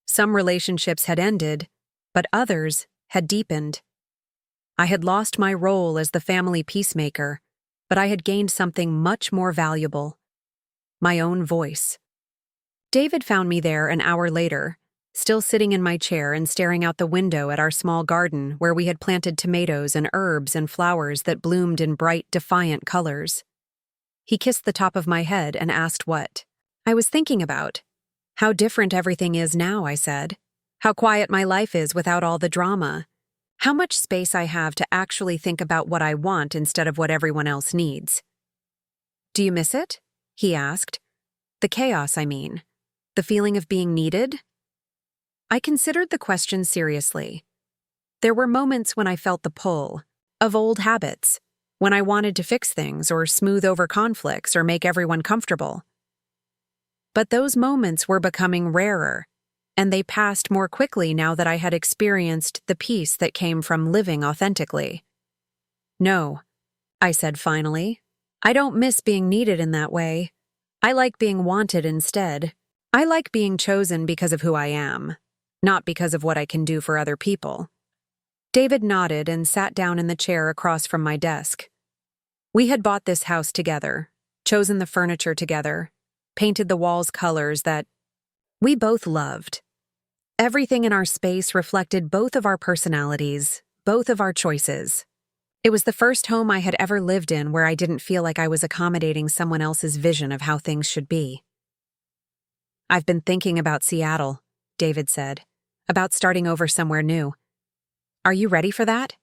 Some relationships had ended, but others had deepened. I had lost my role as the family peacemaker, but I had gained something much more valuable: my own voice. David found me there an hour later, still sitting in my chair and staring out the window at our small garden where we had planted tomatoes and herbs and flowers that bloomed in bright, defiant colors. He kissed the top of my head and asked what I was thinking about. How different everything is now, I said. How quiet my life is without all the drama. How much space I have to actually think about what I want instead of what everyone else needs. Do you miss it? He asked. The chaos, I mean. The feeling of being needed? I considered the question seriously. There were moments when I felt the pull of old habits, when I wanted to fix things or smooth over conflicts or make everyone comfortable. But those moments were becoming rarer, and they passed more quickly now that I had experienced the peace that came from living authentically. No, I said finally. I don't miss being needed in that way. I like being wanted instead. I like being chosen because of who I am, not because of what I can do for other people. David nodded and sat down in the chair across from my desk. We had bought this house together, chosen the furniture together, painted the walls colors that we both loved. Everything in our space reflected both of our personalities, both of our choices. It was the first home I had ever lived in where I didn't feel like I was accommodating someone else's vision of how things should be. I've been thinking about Seattle, David said, about starting over somewhere new. Are you ready for that?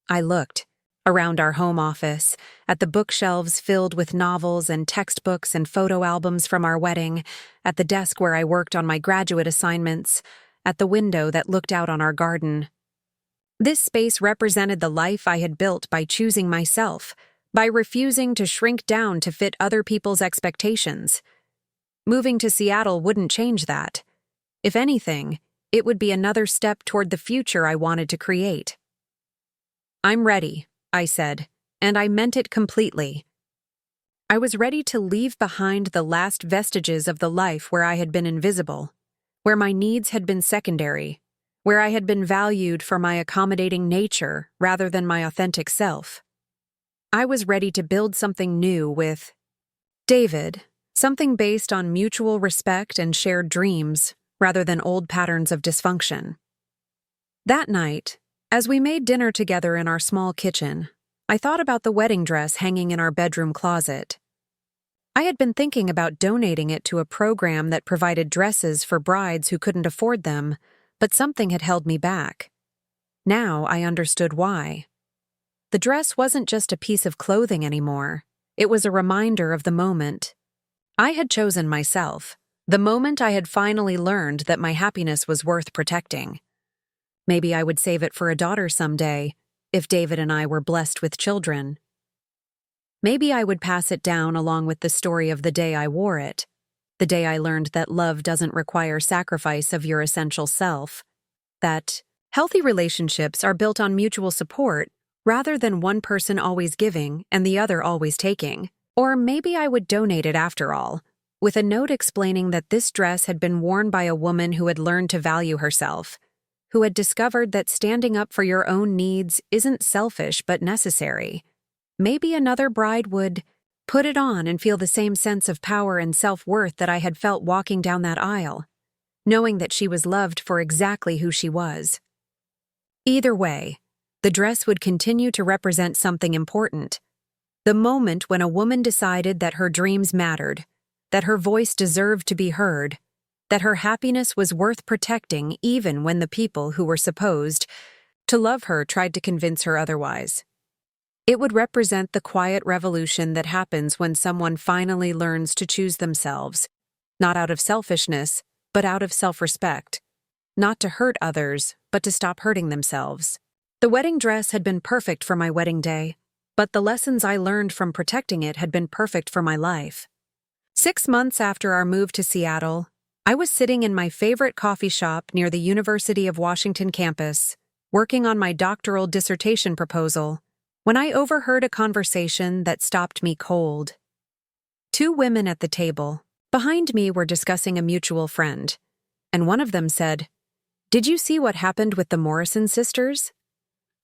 I looked around our home office, at the bookshelves filled with novels and textbooks and photo albums from our wedding, at the desk where I worked on my graduate assignments, at the window that looked out on our garden. This space represented the life I had built by choosing myself, by refusing to shrink down to fit other people's expectations. Moving to Seattle wouldn't change that. If anything, it would be another step toward the future I wanted to create. I'm ready, I said, and I meant it completely. I was ready to leave behind the last vestiges of the life where I had been invisible, where my needs had been secondary, where I had been valued for my accommodating nature rather than my authentic self. I was ready to build something new with David, something based on mutual respect and shared dreams rather than old patterns of dysfunction. That night, as we made dinner together in our small kitchen, I thought about the wedding dress hanging in our bedroom closet. I had been thinking about donating it to a program that provided dresses for brides who couldn't afford them, but something had held me back. Now I understood why. The dress wasn't just a piece of clothing anymore. It was a reminder of the moment I had chosen myself, the moment I had finally learned that my happiness was worth protecting. Maybe I would save it for a daughter someday, if David and I were blessed with children. Maybe I would pass it down along with the story of the day I wore it, the day I learned that love doesn't require sacrifice of your essential self, that healthy relationships are built on mutual support rather than one person always giving and the other always taking. Or maybe I would donate it after all, with a note explaining that this dress had been worn by a woman who had learned to value herself, who had discovered that standing up for your own needs isn't selfish but necessary. Maybe another bride would put it on and feel the same sense of power and self-worth that I had felt walking down that aisle, knowing that she was loved for exactly who she was. Either way, the dress would continue to represent something important. The moment when a woman decided that her dreams mattered, that her voice deserved to be heard, that her happiness was worth protecting even when the people who were supposed to love her tried to convince her otherwise. It would represent the quiet revolution that happens when someone finally learns to choose themselves, not out of selfishness, but out of self-respect, not to hurt others, but to stop hurting themselves. The wedding dress had been perfect for my wedding day, but the lessons I learned from protecting it had been perfect for my life. 6 months after our move to Seattle, I was sitting in my favorite coffee shop near the University of Washington campus, working on my doctoral dissertation proposal, when I overheard a conversation that stopped me cold. 2 women at the table behind me were discussing a mutual friend, and one of them said, "Did you see what happened with the Morrison sisters?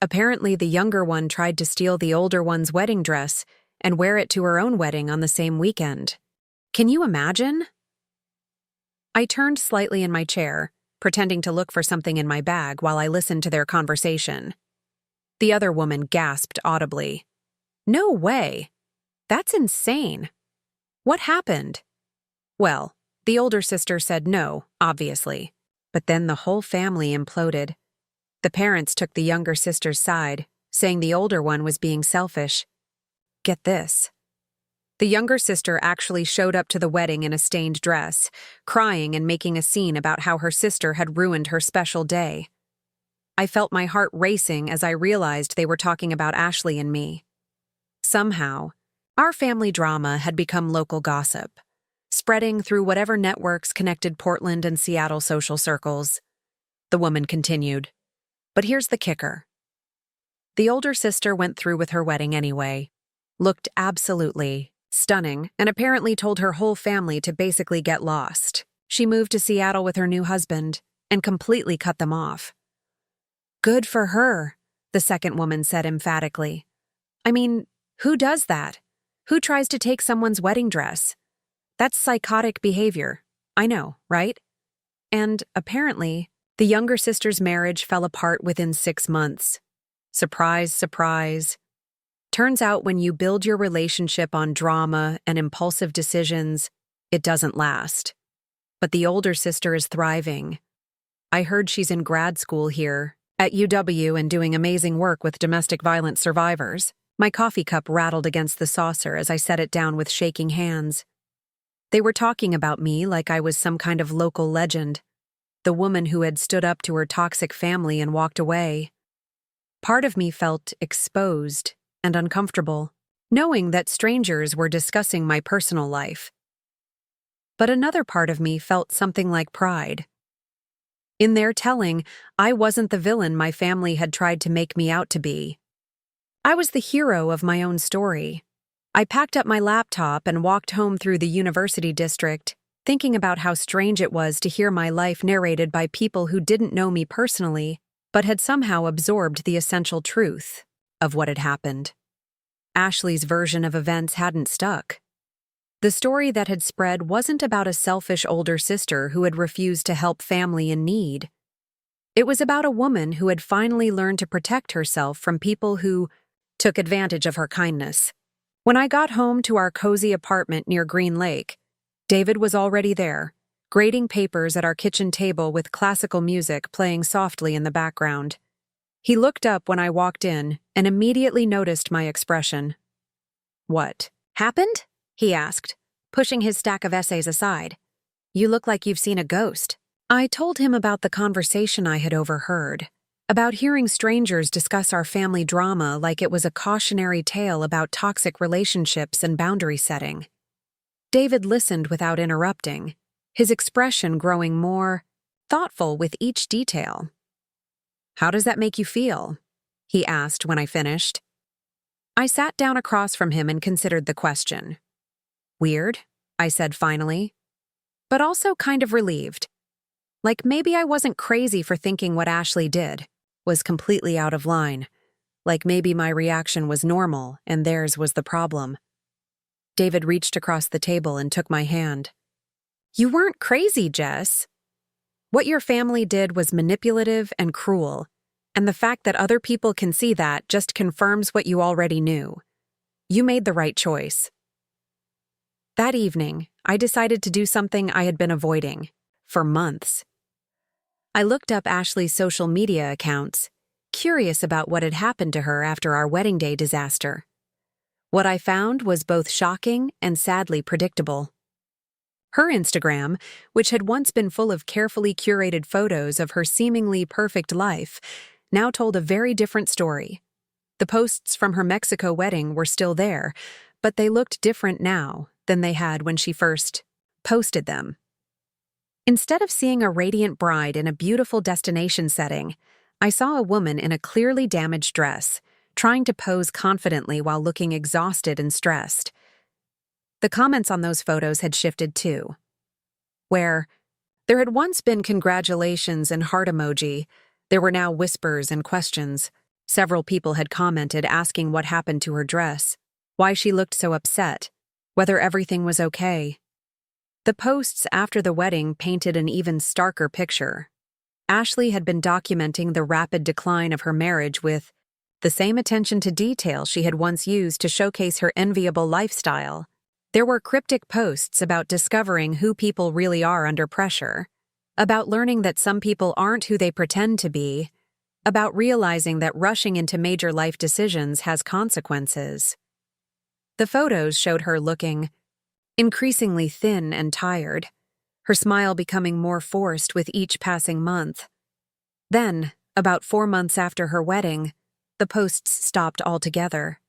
Apparently the younger one tried to steal the older one's wedding dress and wear it to her own wedding on the same weekend. Can you imagine?" I turned slightly in my chair, pretending to look for something in my bag while I listened to their conversation. The other woman gasped audibly. "No way! That's insane! What happened?" Well, the older sister said no, obviously, but then the whole family imploded. The parents took the younger sister's side, saying the older one was being selfish. Get this. The younger sister actually showed up to the wedding in a stained dress, crying and making a scene about how her sister had ruined her special day. I felt my heart racing as I realized they were talking about Ashley and me. Somehow, our family drama had become local gossip, spreading through whatever networks connected Portland and Seattle social circles. The woman continued. But here's the kicker. The older sister went through with her wedding anyway, looked absolutely stunning, and apparently told her whole family to basically get lost. She moved to Seattle with her new husband and completely cut them off. Good for her, the second woman said emphatically. I mean, who does that? Who tries to take someone's wedding dress? That's psychotic behavior. I know, right? And apparently, the younger sister's marriage fell apart within 6 months. Surprise, surprise. Turns out when you build your relationship on drama and impulsive decisions, it doesn't last. But the older sister is thriving. I heard she's in grad school here, at UW, and doing amazing work with domestic violence survivors. My coffee cup rattled against the saucer as I set it down with shaking hands. They were talking about me like I was some kind of local legend, the woman who had stood up to her toxic family and walked away. Part of me felt exposed and uncomfortable, knowing that strangers were discussing my personal life. But another part of me felt something like pride. In their telling, I wasn't the villain my family had tried to make me out to be. I was the hero of my own story. I packed up my laptop and walked home through the university district, thinking about how strange it was to hear my life narrated by people who didn't know me personally, but had somehow absorbed the essential truth of what had happened. Ashley's version of events hadn't stuck. The story that had spread wasn't about a selfish older sister who had refused to help family in need. It was about a woman who had finally learned to protect herself from people who took advantage of her kindness. When I got home to our cozy apartment near Green Lake, David was already there, grading papers at our kitchen table with classical music playing softly in the background. He looked up when I walked in and immediately noticed my expression. "What happened?" he asked, pushing his stack of essays aside. "You look like you've seen a ghost." I told him about the conversation I had overheard, about hearing strangers discuss our family drama like it was a cautionary tale about toxic relationships and boundary setting. David listened without interrupting, his expression growing more thoughtful with each detail. "How does that make you feel?" he asked when I finished. I sat down across from him and considered the question. Weird, I said finally, but also kind of relieved. Like maybe I wasn't crazy for thinking what Ashley did was completely out of line. Like maybe my reaction was normal and theirs was the problem. David reached across the table and took my hand. You weren't crazy, Jess. What your family did was manipulative and cruel, and the fact that other people can see that just confirms what you already knew. You made the right choice. That evening, I decided to do something I had been avoiding for months. I looked up Ashley's social media accounts, curious about what had happened to her after our wedding day disaster. What I found was both shocking and sadly predictable. Her Instagram, which had once been full of carefully curated photos of her seemingly perfect life, now told a very different story. The posts from her Mexico wedding were still there, but they looked different now than they had when she first posted them. Instead of seeing a radiant bride in a beautiful destination setting, I saw a woman in a clearly damaged dress, trying to pose confidently while looking exhausted and stressed. The comments on those photos had shifted too. Where there had once been congratulations and heart emoji, there were now whispers and questions. Several people had commented asking what happened to her dress, why she looked so upset, whether everything was okay. The posts after the wedding painted an even starker picture. Ashley had been documenting the rapid decline of her marriage with the same attention to detail she had once used to showcase her enviable lifestyle. There were cryptic posts about discovering who people really are under pressure, about learning that some people aren't who they pretend to be, about realizing that rushing into major life decisions has consequences. The photos showed her looking increasingly thin and tired, her smile becoming more forced with each passing month. Then, about 4 months after her wedding, the posts stopped altogether.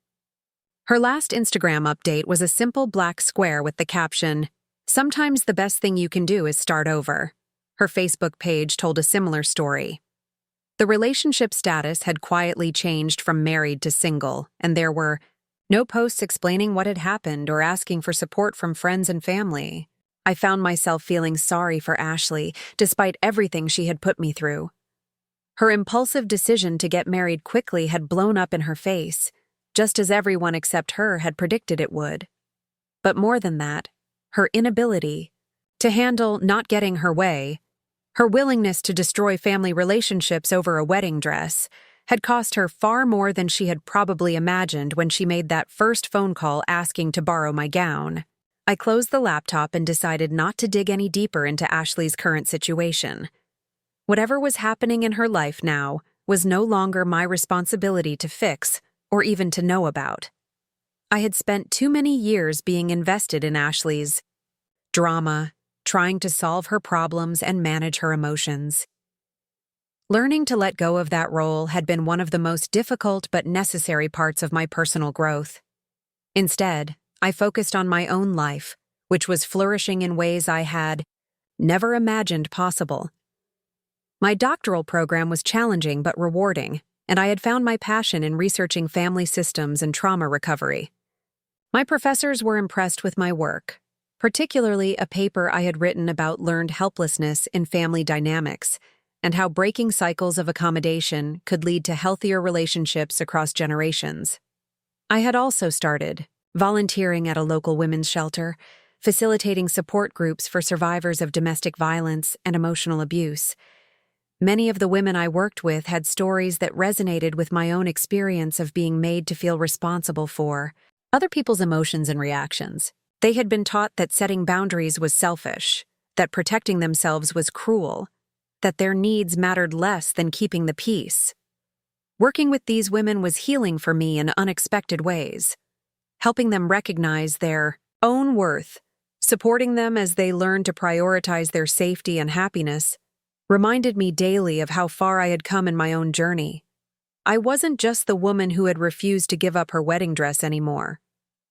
Her last Instagram update was a simple black square with the caption, "Sometimes the best thing you can do is start over." Her Facebook page told a similar story. The relationship status had quietly changed from married to single, and there were no posts explaining what had happened or asking for support from friends and family. I found myself feeling sorry for Ashley, despite everything she had put me through. Her impulsive decision to get married quickly had blown up in her face, just as everyone except her had predicted it would. But more than that, her inability to handle not getting her way, her willingness to destroy family relationships over a wedding dress, had cost her far more than she had probably imagined when she made that first phone call asking to borrow my gown. I closed the laptop and decided not to dig any deeper into Ashley's current situation. Whatever was happening in her life now was no longer my responsibility to fix or even to know about. I had spent too many years being invested in Ashley's drama, trying to solve her problems and manage her emotions. Learning to let go of that role had been one of the most difficult but necessary parts of my personal growth. Instead, I focused on my own life, which was flourishing in ways I had never imagined possible. My doctoral program was challenging but rewarding, and I had found my passion in researching family systems and trauma recovery. My professors were impressed with my work, particularly a paper I had written about learned helplessness in family dynamics and how breaking cycles of accommodation could lead to healthier relationships across generations. I had also started volunteering at a local women's shelter, facilitating support groups for survivors of domestic violence and emotional abuse. Many of the women I worked with had stories that resonated with my own experience of being made to feel responsible for other people's emotions and reactions. They had been taught that setting boundaries was selfish, that protecting themselves was cruel, that their needs mattered less than keeping the peace. Working with these women was healing for me in unexpected ways, helping them recognize their own worth, supporting them as they learned to prioritize their safety and happiness, reminded me daily of how far I had come in my own journey. I wasn't just the woman who had refused to give up her wedding dress anymore.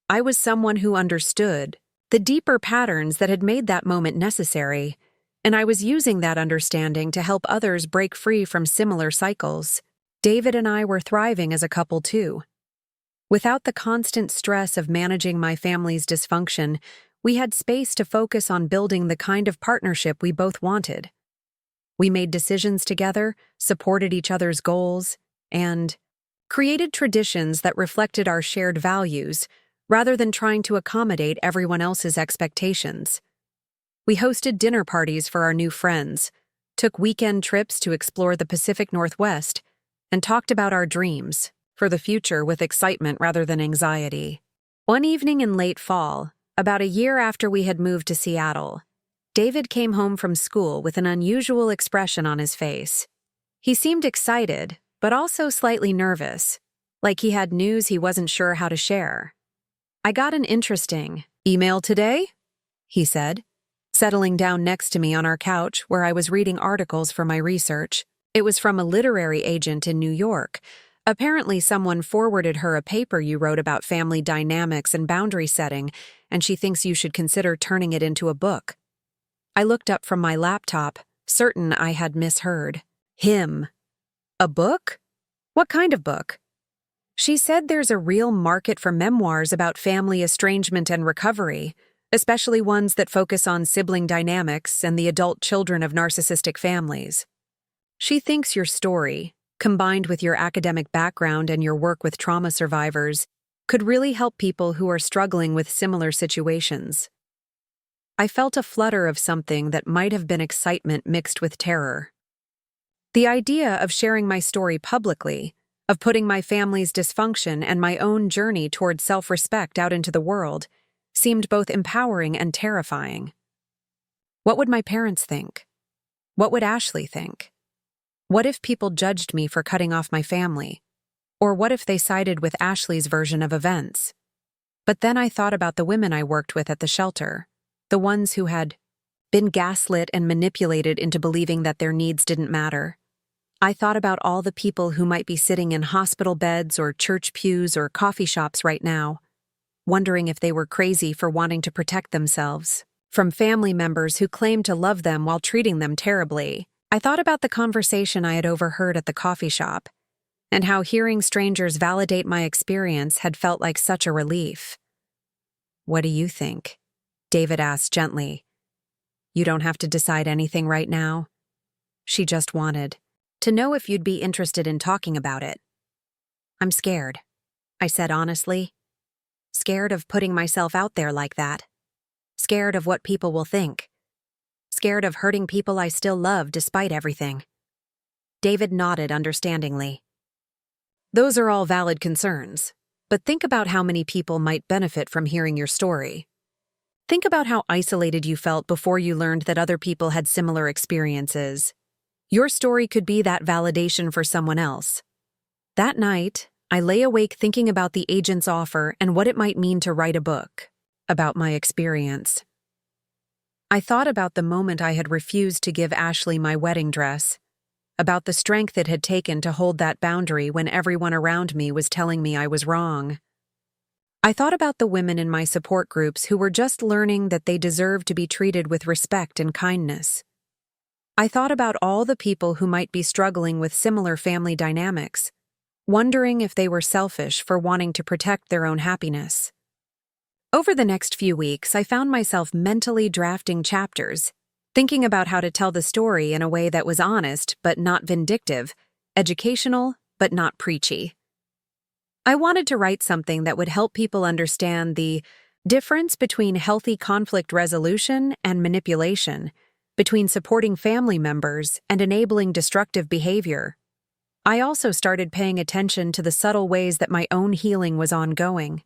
I was someone who understood the deeper patterns that had made that moment necessary, and I was using that understanding to help others break free from similar cycles. David and I were thriving as a couple too. Without the constant stress of managing my family's dysfunction, we had space to focus on building the kind of partnership we both wanted. We made decisions together, supported each other's goals, and created traditions that reflected our shared values rather than trying to accommodate everyone else's expectations. We hosted dinner parties for our new friends, took weekend trips to explore the Pacific Northwest, and talked about our dreams for the future with excitement rather than anxiety. One evening in late fall, about a year after we had moved to Seattle, David came home from school with an unusual expression on his face. He seemed excited, but also slightly nervous, like he had news he wasn't sure how to share. "I got an interesting email today," he said, settling down next to me on our couch where I was reading articles for my research. It was from a literary agent in New York. Apparently, someone forwarded her a paper you wrote about family dynamics and boundary setting, and she thinks you should consider turning it into a book. I looked up from my laptop, certain I had misheard. Him. A book? What kind of book? She said there's a real market for memoirs about family estrangement and recovery, especially ones that focus on sibling dynamics and the adult children of narcissistic families. She thinks your story, combined with your academic background and your work with trauma survivors, could really help people who are struggling with similar situations. I felt a flutter of something that might have been excitement mixed with terror. The idea of sharing my story publicly, of putting my family's dysfunction and my own journey toward self-respect out into the world, seemed both empowering and terrifying. What would my parents think? What would Ashley think? What if people judged me for cutting off my family? Or what if they sided with Ashley's version of events? But then I thought about the women I worked with at the shelter, the ones who had been gaslit and manipulated into believing that their needs didn't matter. I thought about all the people who might be sitting in hospital beds or church pews or coffee shops right now, wondering if they were crazy for wanting to protect themselves from family members who claimed to love them while treating them terribly. I thought about the conversation I had overheard at the coffee shop, and how hearing strangers validate my experience had felt like such a relief. "What do you think?" David asked gently. "You don't have to decide anything right now." She just wanted to know if you'd be interested in talking about it. "I'm scared," I said honestly. Scared of putting myself out there like that. Scared of what people will think. Scared of hurting people I still love despite everything. David nodded understandingly. "Those are all valid concerns, but think about how many people might benefit from hearing your story. Think about how isolated you felt before you learned that other people had similar experiences. Your story could be that validation for someone else." That night, I lay awake thinking about the agent's offer and what it might mean to write a book about my experience. I thought about the moment I had refused to give Ashley my wedding dress, about the strength it had taken to hold that boundary when everyone around me was telling me I was wrong. I thought about the women in my support groups who were just learning that they deserved to be treated with respect and kindness. I thought about all the people who might be struggling with similar family dynamics, wondering if they were selfish for wanting to protect their own happiness. Over the next few weeks, I found myself mentally drafting chapters, thinking about how to tell the story in a way that was honest but not vindictive, educational but not preachy. I wanted to write something that would help people understand the difference between healthy conflict resolution and manipulation, between supporting family members and enabling destructive behavior. I also started paying attention to the subtle ways that my own healing was ongoing.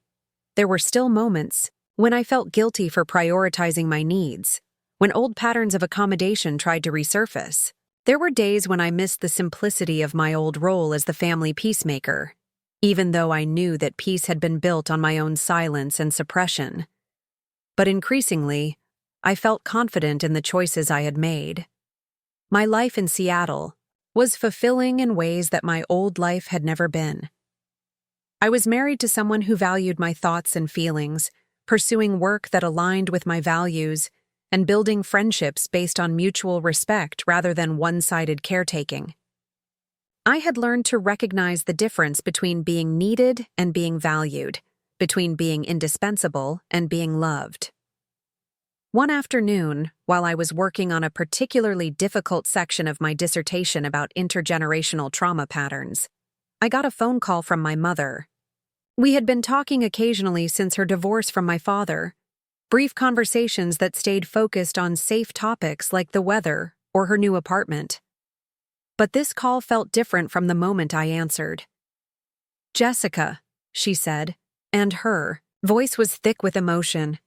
There were still moments when I felt guilty for prioritizing my needs, when old patterns of accommodation tried to resurface. There were days when I missed the simplicity of my old role as the family peacemaker, even though I knew that peace had been built on my own silence and suppression. But increasingly, I felt confident in the choices I had made. My life in Seattle was fulfilling in ways that my old life had never been. I was married to someone who valued my thoughts and feelings, pursuing work that aligned with my values, and building friendships based on mutual respect rather than one-sided caretaking. I had learned to recognize the difference between being needed and being valued, between being indispensable and being loved. One afternoon, while I was working on a particularly difficult section of my dissertation about intergenerational trauma patterns, I got a phone call from my mother. We had been talking occasionally since her divorce from my father, brief conversations that stayed focused on safe topics like the weather or her new apartment. But this call felt different from the moment I answered. "Jessica," she said, and her voice was thick with emotion.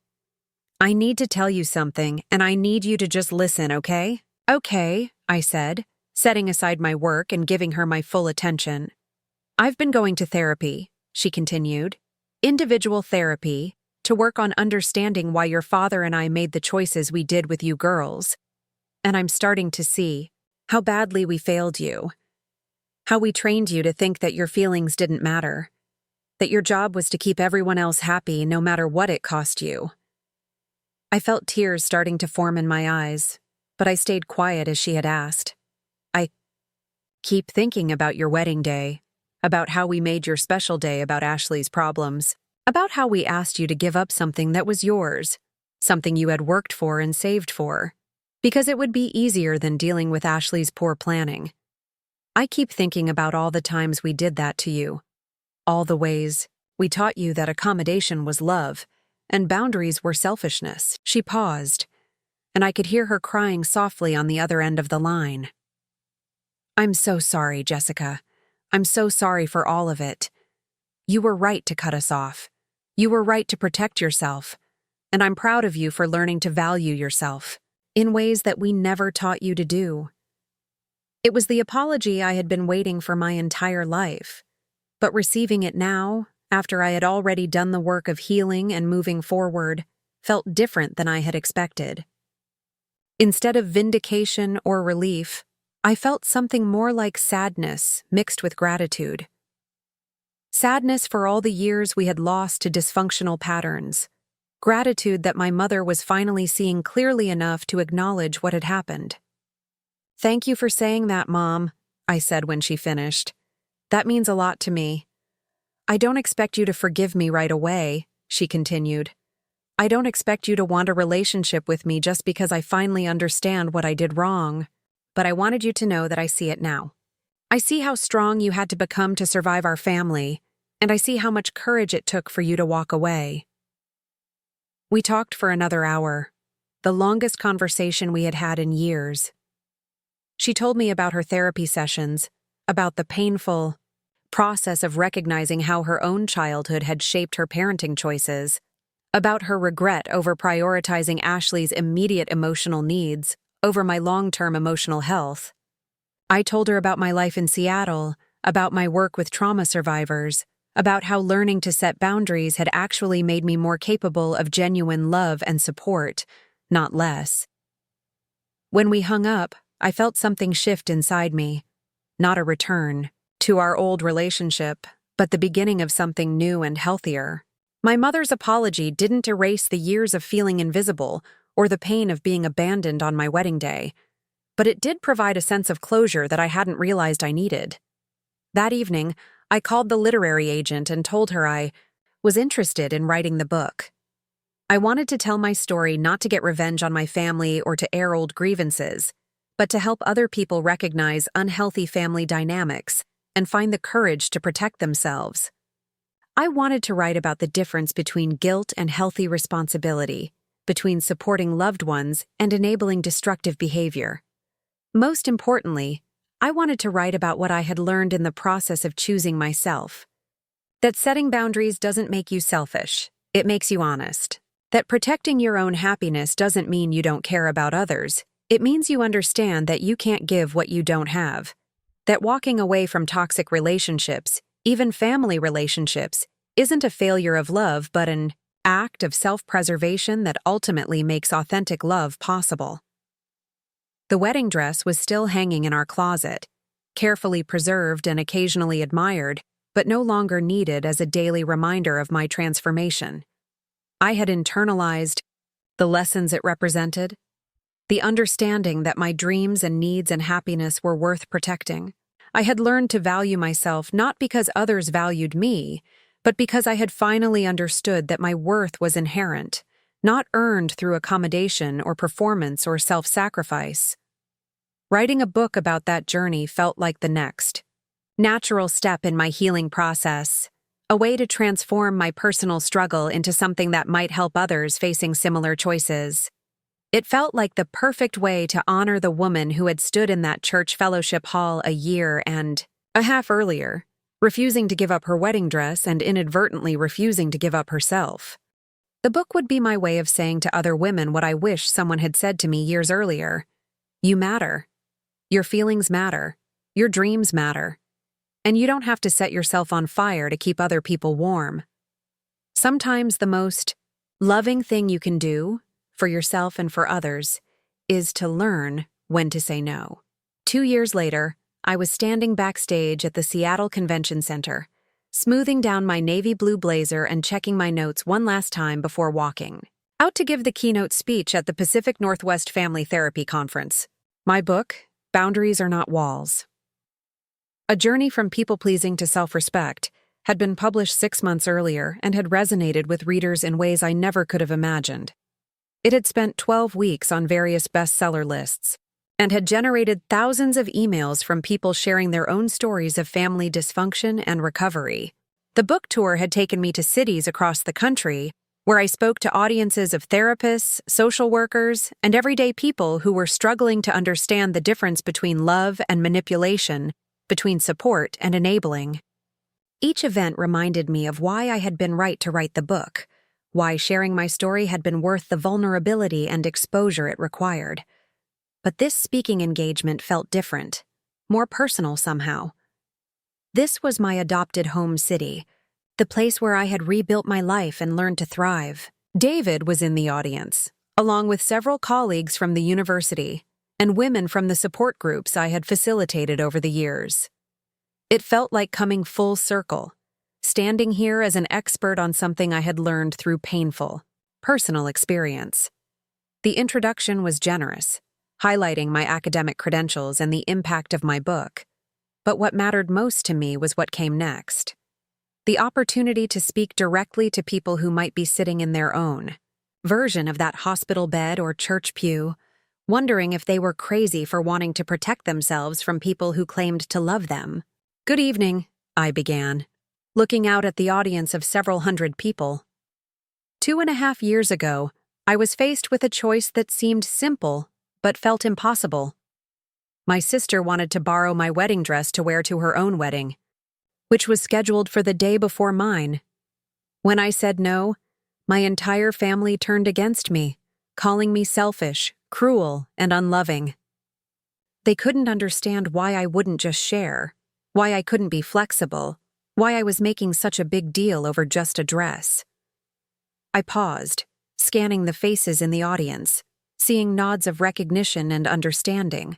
"I need to tell you something, and I need you to just listen, okay?" "Okay," I said, setting aside my work and giving her my full attention. "I've been going to therapy," she continued. "Individual therapy, to work on understanding why your father and I made the choices we did with you girls. And I'm starting to see how badly we failed you. How we trained you to think that your feelings didn't matter. That your job was to keep everyone else happy no matter what it cost you." I felt tears starting to form in my eyes, but I stayed quiet as she had asked. "I keep thinking about your wedding day, about how we made your special day about Ashley's problems, about how we asked you to give up something that was yours, something you had worked for and saved for, because it would be easier than dealing with Ashley's poor planning. I keep thinking about all the times we did that to you, all the ways we taught you that accommodation was love, and boundaries were selfishness." She paused, and I could hear her crying softly on the other end of the line. "I'm so sorry, Jessica. I'm so sorry for all of it. You were right to cut us off. You were right to protect yourself, and I'm proud of you for learning to value yourself in ways that we never taught you to do." It was the apology I had been waiting for my entire life, but receiving it now, after I had already done the work of healing and moving forward, felt different than I had expected. Instead of vindication or relief, I felt something more like sadness mixed with gratitude. Sadness for all the years we had lost to dysfunctional patterns. Gratitude that my mother was finally seeing clearly enough to acknowledge what had happened. "Thank you for saying that, Mom," I said when she finished. "That means a lot to me. I don't expect you to forgive me right away," she continued. "I don't expect you to want a relationship with me just because I finally understand what I did wrong. But I wanted you to know that I see it now. I see how strong you had to become to survive our family, and I see how much courage it took for you to walk away." We talked for another hour, the longest conversation we had had in years. She told me about her therapy sessions, about the painful process of recognizing how her own childhood had shaped her parenting choices, about her regret over prioritizing Ashley's immediate emotional needs over my long-term emotional health. I told her about my life in Seattle, about my work with trauma survivors, about how learning to set boundaries had actually made me more capable of genuine love and support, not less. When we hung up, I felt something shift inside me, not a return to our old relationship, but the beginning of something new and healthier. My mother's apology didn't erase the years of feeling invisible or the pain of being abandoned on my wedding day, but it did provide a sense of closure that I hadn't realized I needed. That evening, I called the literary agent and told her I was interested in writing the book. I wanted to tell my story not to get revenge on my family or to air old grievances, but to help other people recognize unhealthy family dynamics and find the courage to protect themselves. I wanted to write about the difference between guilt and healthy responsibility, between supporting loved ones and enabling destructive behavior. Most importantly, I wanted to write about what I had learned in the process of choosing myself. That setting boundaries doesn't make you selfish, it makes you honest. That protecting your own happiness doesn't mean you don't care about others, it means you understand that you can't give what you don't have. That walking away from toxic relationships, even family relationships, isn't a failure of love but an act of self-preservation that ultimately makes authentic love possible. The wedding dress was still hanging in our closet, carefully preserved and occasionally admired, but no longer needed as a daily reminder of my transformation. I had internalized the lessons it represented, the understanding that my dreams and needs and happiness were worth protecting. I had learned to value myself not because others valued me, but because I had finally understood that my worth was inherent, not earned through accommodation or performance or self-sacrifice. Writing a book about that journey felt like the next natural step in my healing process, a way to transform my personal struggle into something that might help others facing similar choices. It felt like the perfect way to honor the woman who had stood in that church fellowship hall a year and a half earlier, refusing to give up her wedding dress and inadvertently refusing to give up herself. The book would be my way of saying to other women what I wish someone had said to me years earlier. You matter. Your feelings matter. Your dreams matter. And you don't have to set yourself on fire to keep other people warm. Sometimes the most loving thing you can do, for yourself and for others, is to learn when to say no. 2 years later, I was standing backstage at the Seattle Convention Center, smoothing down my navy blue blazer and checking my notes one last time before walking out to give the keynote speech at the Pacific Northwest Family Therapy Conference. My book, Boundaries Are Not Walls. A Journey from People-Pleasing to Self-Respect had been published 6 months earlier and had resonated with readers in ways I never could have imagined. It had spent 12 weeks on various bestseller lists and had generated thousands of emails from people sharing their own stories of family dysfunction and recovery. The book tour had taken me to cities across the country where I spoke to audiences of therapists, social workers, and everyday people who were struggling to understand the difference between love and manipulation, between support and enabling. Each event reminded me of why I had been right to write the book, why sharing my story had been worth the vulnerability and exposure it required. But this speaking engagement felt different, more personal somehow. This was my adopted home city, the place where I had rebuilt my life and learned to thrive. David was in the audience, along with several colleagues from the university and women from the support groups I had facilitated over the years. It felt like coming full circle, standing here as an expert on something I had learned through painful, personal experience. The introduction was generous, highlighting my academic credentials and the impact of my book. But what mattered most to me was what came next. The opportunity to speak directly to people who might be sitting in their own version of that hospital bed or church pew, wondering if they were crazy for wanting to protect themselves from people who claimed to love them. Good evening, I began, looking out at the audience of several hundred people. 2.5 years ago, I was faced with a choice that seemed simple, but felt impossible. My sister wanted to borrow my wedding dress to wear to her own wedding, which was scheduled for the day before mine. When I said no, my entire family turned against me, calling me selfish, cruel, and unloving. They couldn't understand why I wouldn't just share, why I couldn't be flexible, why I was making such a big deal over just a dress. I paused, scanning the faces in the audience, seeing nods of recognition and understanding.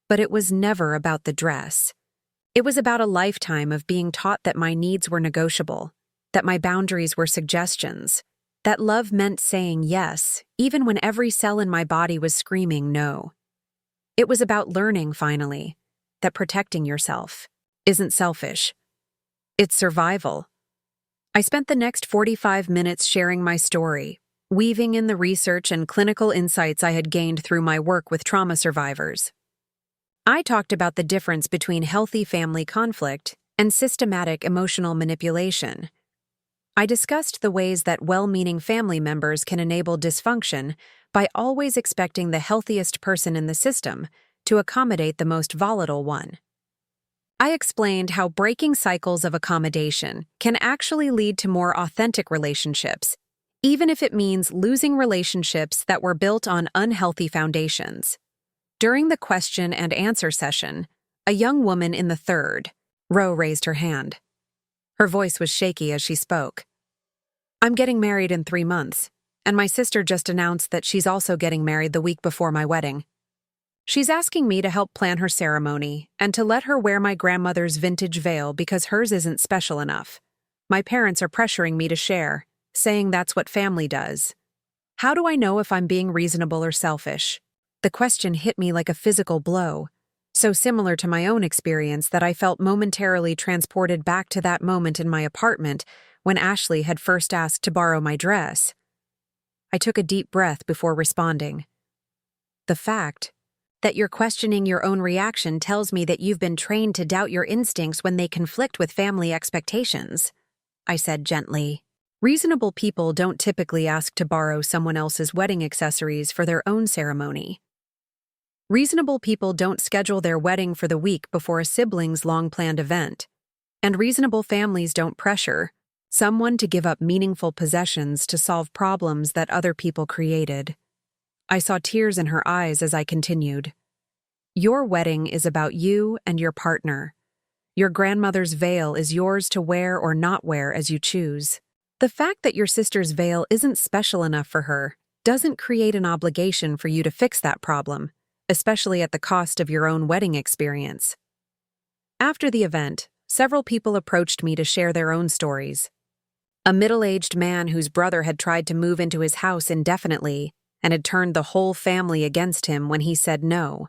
But it was never about the dress. It was about a lifetime of being taught that my needs were negotiable, that my boundaries were suggestions, that love meant saying yes, even when every cell in my body was screaming no. It was about learning, finally, that protecting yourself isn't selfish. It's survival. I spent the next 45 minutes sharing my story, weaving in the research and clinical insights I had gained through my work with trauma survivors. I talked about the difference between healthy family conflict and systematic emotional manipulation. I discussed the ways that well-meaning family members can enable dysfunction by always expecting the healthiest person in the system to accommodate the most volatile one. I explained how breaking cycles of accommodation can actually lead to more authentic relationships, even if it means losing relationships that were built on unhealthy foundations. During the question and answer session, a young woman in the third row raised her hand. Her voice was shaky as she spoke. I'm getting married in 3 months, and my sister just announced that she's also getting married the week before my wedding. She's asking me to help plan her ceremony and to let her wear my grandmother's vintage veil because hers isn't special enough. My parents are pressuring me to share, saying that's what family does. How do I know if I'm being reasonable or selfish? The question hit me like a physical blow, so similar to my own experience that I felt momentarily transported back to that moment in my apartment when Ashley had first asked to borrow my dress. I took a deep breath before responding. The fact that you're questioning your own reaction tells me that you've been trained to doubt your instincts when they conflict with family expectations, I said gently. Reasonable people don't typically ask to borrow someone else's wedding accessories for their own ceremony. Reasonable people don't schedule their wedding for the week before a sibling's long-planned event. And reasonable families don't pressure someone to give up meaningful possessions to solve problems that other people created. I saw tears in her eyes as I continued. Your wedding is about you and your partner. Your grandmother's veil is yours to wear or not wear as you choose. The fact that your sister's veil isn't special enough for her doesn't create an obligation for you to fix that problem, especially at the cost of your own wedding experience. After the event, several people approached me to share their own stories. A middle-aged man whose brother had tried to move into his house indefinitely and had turned the whole family against him when he said no.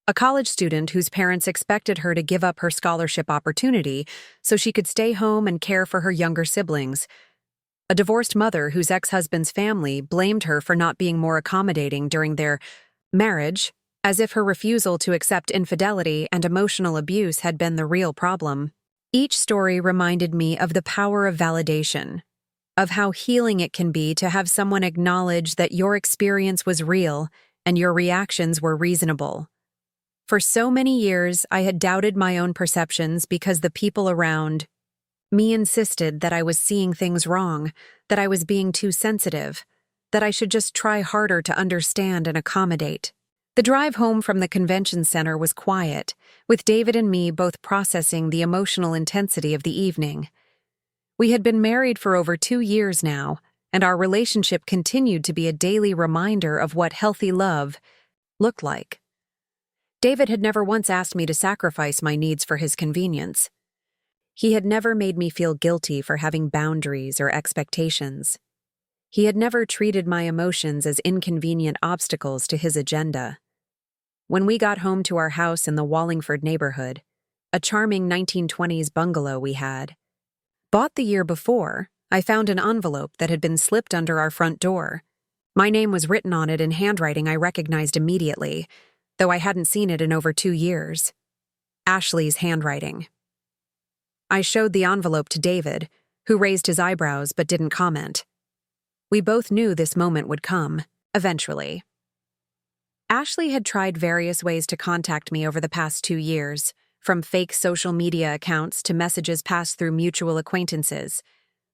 A college student whose parents expected her to give up her scholarship opportunity so she could stay home and care for her younger siblings. A divorced mother whose ex-husband's family blamed her for not being more accommodating during their marriage, as if her refusal to accept infidelity and emotional abuse had been the real problem. Each story reminded me of the power of validation, of how healing it can be to have someone acknowledge that your experience was real and your reactions were reasonable. For so many years, I had doubted my own perceptions because the people around me insisted that I was seeing things wrong, that I was being too sensitive, that I should just try harder to understand and accommodate. The drive home from the convention center was quiet, with David and me both processing the emotional intensity of the evening. We had been married for over 2 years now, and our relationship continued to be a daily reminder of what healthy love looked like. David had never once asked me to sacrifice my needs for his convenience. He had never made me feel guilty for having boundaries or expectations. He had never treated my emotions as inconvenient obstacles to his agenda. When we got home to our house in the Wallingford neighborhood, a charming 1920s bungalow we had bought the year before, I found an envelope that had been slipped under our front door. My name was written on it in handwriting I recognized immediately, though I hadn't seen it in over 2 years. Ashley's handwriting. I showed the envelope to David, who raised his eyebrows but didn't comment. We both knew this moment would come, eventually. Ashley had tried various ways to contact me over the past 2 years, from fake social media accounts to messages passed through mutual acquaintances,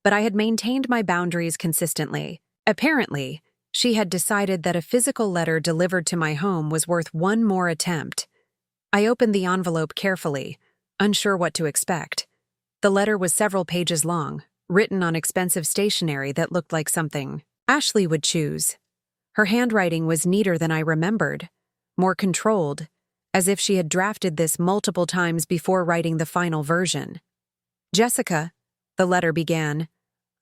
but I had maintained my boundaries consistently. Apparently, she had decided that a physical letter delivered to my home was worth one more attempt. I opened the envelope carefully, unsure what to expect. The letter was several pages long, written on expensive stationery that looked like something Ashley would choose. Her handwriting was neater than I remembered, more controlled, as if she had drafted this multiple times before writing the final version. Jessica, the letter began,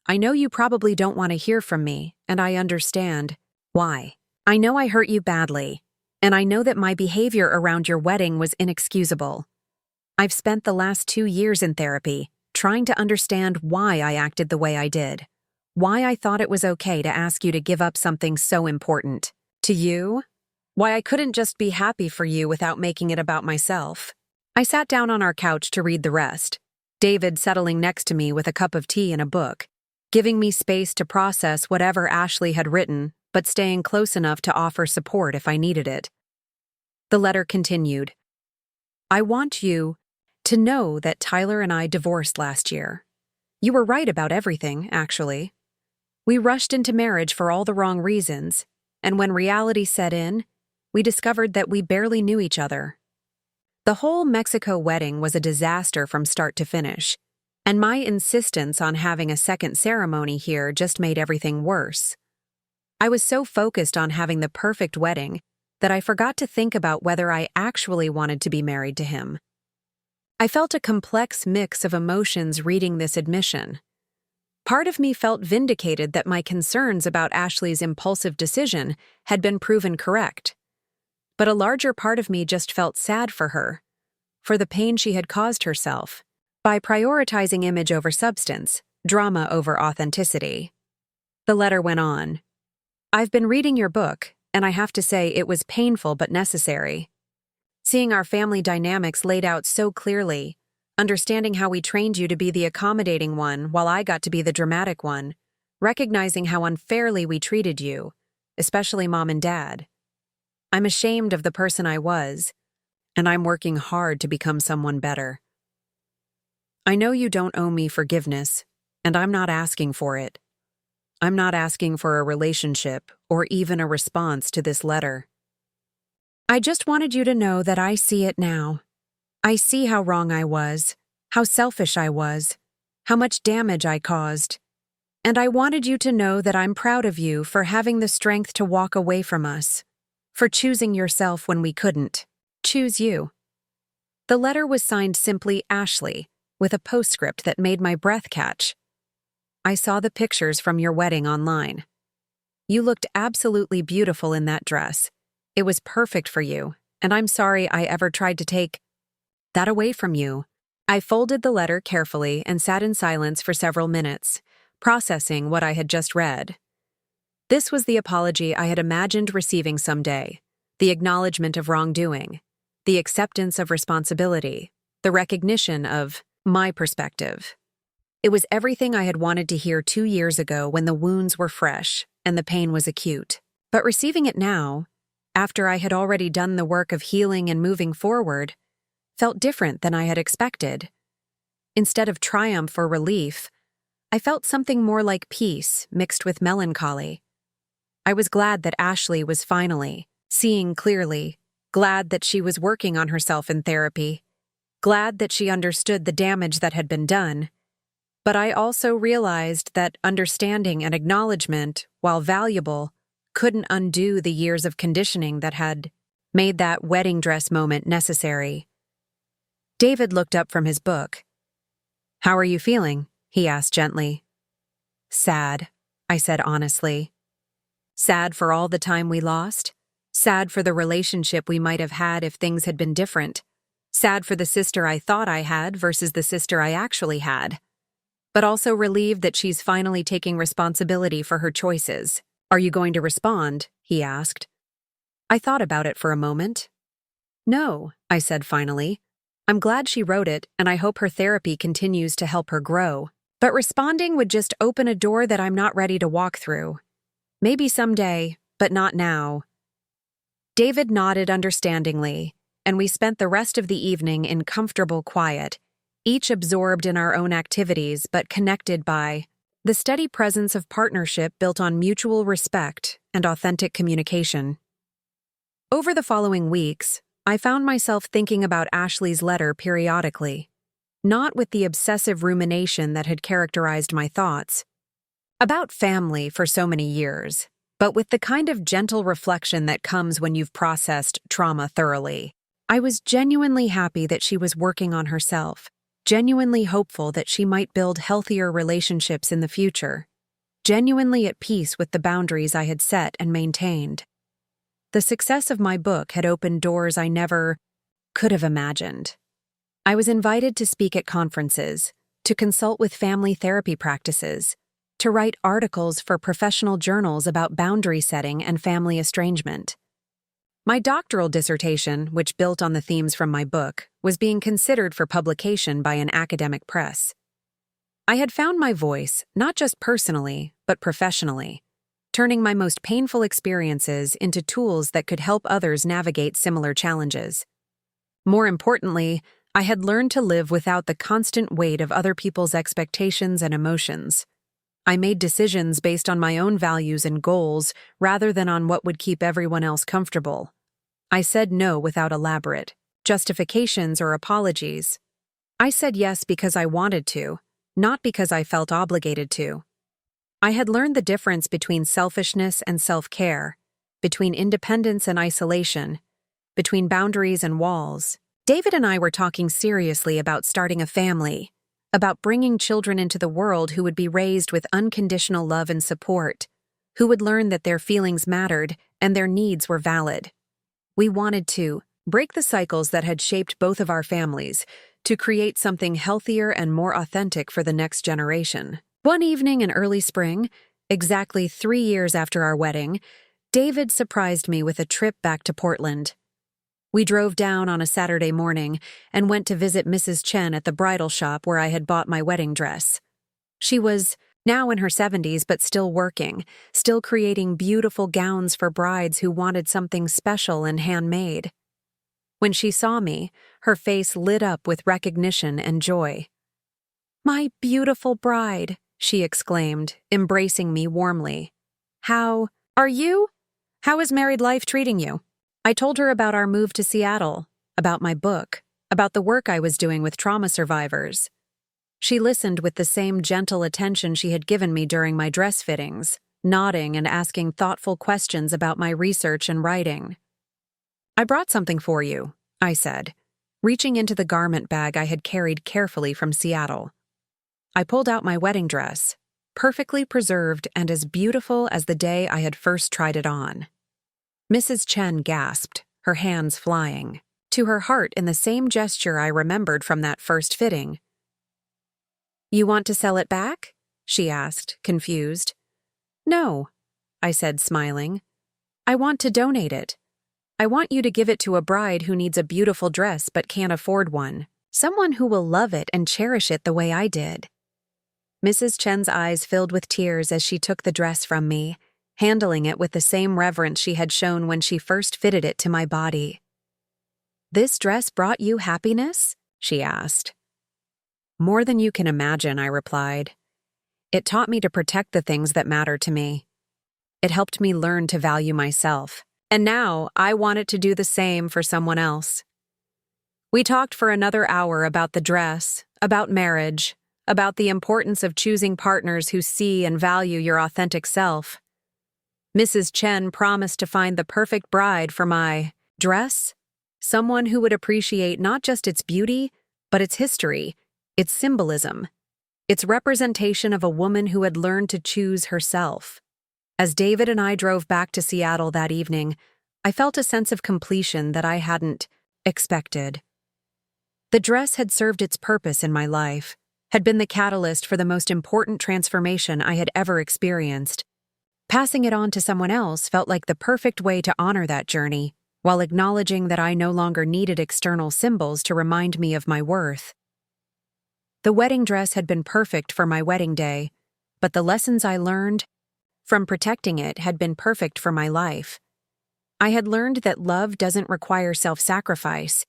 I know you probably don't want to hear from me, and I understand why. I know I hurt you badly, and I know that my behavior around your wedding was inexcusable. I've spent the last 2 years in therapy, trying to understand why I acted the way I did, why I thought it was okay to ask you to give up something so important. To you? Why I couldn't just be happy for you without making it about myself. I sat down on our couch to read the rest, David settling next to me with a cup of tea and a book, giving me space to process whatever Ashley had written, but staying close enough to offer support if I needed it. The letter continued. I want you to know that Tyler and I divorced last year. You were right about everything, actually. We rushed into marriage for all the wrong reasons, and when reality set in, we discovered that we barely knew each other. The whole Mexico wedding was a disaster from start to finish, and my insistence on having a second ceremony here just made everything worse. I was so focused on having the perfect wedding that I forgot to think about whether I actually wanted to be married to him. I felt a complex mix of emotions reading this admission. Part of me felt vindicated that my concerns about Ashley's impulsive decision had been proven correct. but a larger part of me just felt sad for her, for the pain she had caused herself, by prioritizing image over substance, drama over authenticity. The letter went on. I've been reading your book, and I have to say it was painful but necessary. Seeing our family dynamics laid out so clearly, understanding how we trained you to be the accommodating one while I got to be the dramatic one, recognizing how unfairly we treated you, especially Mom and Dad. I'm ashamed of the person I was, and I'm working hard to become someone better. I know you don't owe me forgiveness, and I'm not asking for it. I'm not asking for a relationship or even a response to this letter. I just wanted you to know that I see it now. I see how wrong I was, how selfish I was, how much damage I caused. And I wanted you to know that I'm proud of you for having the strength to walk away from us, for choosing yourself when we couldn't. Choose you. The letter was signed simply Ashley, with a postscript that made my breath catch. I saw the pictures from your wedding online. You looked absolutely beautiful in that dress. It was perfect for you, and I'm sorry I ever tried to take that away from you. I folded the letter carefully and sat in silence for several minutes, processing what I had just read. This was the apology I had imagined receiving someday, the acknowledgement of wrongdoing, the acceptance of responsibility, the recognition of my perspective. It was everything I had wanted to hear 2 years ago when the wounds were fresh and the pain was acute. But receiving it now, after I had already done the work of healing and moving forward, felt different than I had expected. Instead of triumph or relief, I felt something more like peace mixed with melancholy. I was glad that Ashley was finally seeing clearly, glad that she was working on herself in therapy, glad that she understood the damage that had been done. But I also realized that understanding and acknowledgement, while valuable, couldn't undo the years of conditioning that had made that wedding dress moment necessary. David looked up from his book. "How are you feeling?" he asked gently. "Sad," I said honestly. Sad for all the time we lost. Sad for the relationship we might have had if things had been different. Sad for the sister I thought I had versus the sister I actually had. But also relieved that she's finally taking responsibility for her choices. "Are you going to respond?" he asked. I thought about it for a moment. "No," I said finally. "I'm glad she wrote it, and I hope her therapy continues to help her grow. But responding would just open a door that I'm not ready to walk through. Maybe someday, but not now." David nodded understandingly, and we spent the rest of the evening in comfortable quiet, each absorbed in our own activities but connected by the steady presence of partnership built on mutual respect and authentic communication. Over the following weeks, I found myself thinking about Ashley's letter periodically, not with the obsessive rumination that had characterized my thoughts about family for so many years, but with the kind of gentle reflection that comes when you've processed trauma thoroughly. I was genuinely happy that she was working on herself, genuinely hopeful that she might build healthier relationships in the future, genuinely at peace with the boundaries I had set and maintained. The success of my book had opened doors I never could have imagined. I was invited to speak at conferences, to consult with family therapy practices, to write articles for professional journals about boundary setting and family estrangement. My doctoral dissertation, which built on the themes from my book, was being considered for publication by an academic press. I had found my voice, not just personally, but professionally, turning my most painful experiences into tools that could help others navigate similar challenges. More importantly, I had learned to live without the constant weight of other people's expectations and emotions. I made decisions based on my own values and goals rather than on what would keep everyone else comfortable. I said no without elaborate justifications or apologies. I said yes because I wanted to, not because I felt obligated to. I had learned the difference between selfishness and self-care, between independence and isolation, between boundaries and walls. David and I were talking seriously about starting a family, about bringing children into the world who would be raised with unconditional love and support, who would learn that their feelings mattered and their needs were valid. We wanted to break the cycles that had shaped both of our families, to create something healthier and more authentic for the next generation. One evening in early spring, exactly 3 years after our wedding, David surprised me with a trip back to Portland. We drove down on a Saturday morning and went to visit Mrs. Chen at the bridal shop where I had bought my wedding dress. She was now in her 70s but still working, still creating beautiful gowns for brides who wanted something special and handmade. When she saw me, her face lit up with recognition and joy. "My beautiful bride," she exclaimed, embracing me warmly. "How are you? How is married life treating you?" I told her about our move to Seattle, about my book, about the work I was doing with trauma survivors. She listened with the same gentle attention she had given me during my dress fittings, nodding and asking thoughtful questions about my research and writing. "I brought something for you," I said, reaching into the garment bag I had carried carefully from Seattle. I pulled out my wedding dress, perfectly preserved and as beautiful as the day I had first tried it on. Mrs. Chen gasped, her hands flying, to her heart in the same gesture I remembered from that first fitting. "You want to sell it back?" she asked, confused. "No," I said, smiling. "I want to donate it. I want you to give it to a bride who needs a beautiful dress but can't afford one, someone who will love it and cherish it the way I did." Mrs. Chen's eyes filled with tears as she took the dress from me, handling it with the same reverence she had shown when she first fitted it to my body. "This dress brought you happiness?" she asked. "More than you can imagine," I replied. "It taught me to protect the things that matter to me. It helped me learn to value myself, and now I want it to do the same for someone else." We talked for another hour about the dress, about marriage, about the importance of choosing partners who see and value your authentic self. Mrs. Chen promised to find the perfect bride for my dress, someone who would appreciate not just its beauty, but its history, its symbolism, its representation of a woman who had learned to choose herself. As David and I drove back to Seattle that evening, I felt a sense of completion that I hadn't expected. The dress had served its purpose in my life, had been the catalyst for the most important transformation I had ever experienced. Passing it on to someone else felt like the perfect way to honor that journey, while acknowledging that I no longer needed external symbols to remind me of my worth. The wedding dress had been perfect for my wedding day, but the lessons I learned from protecting it had been perfect for my life. I had learned that love doesn't require self-sacrifice,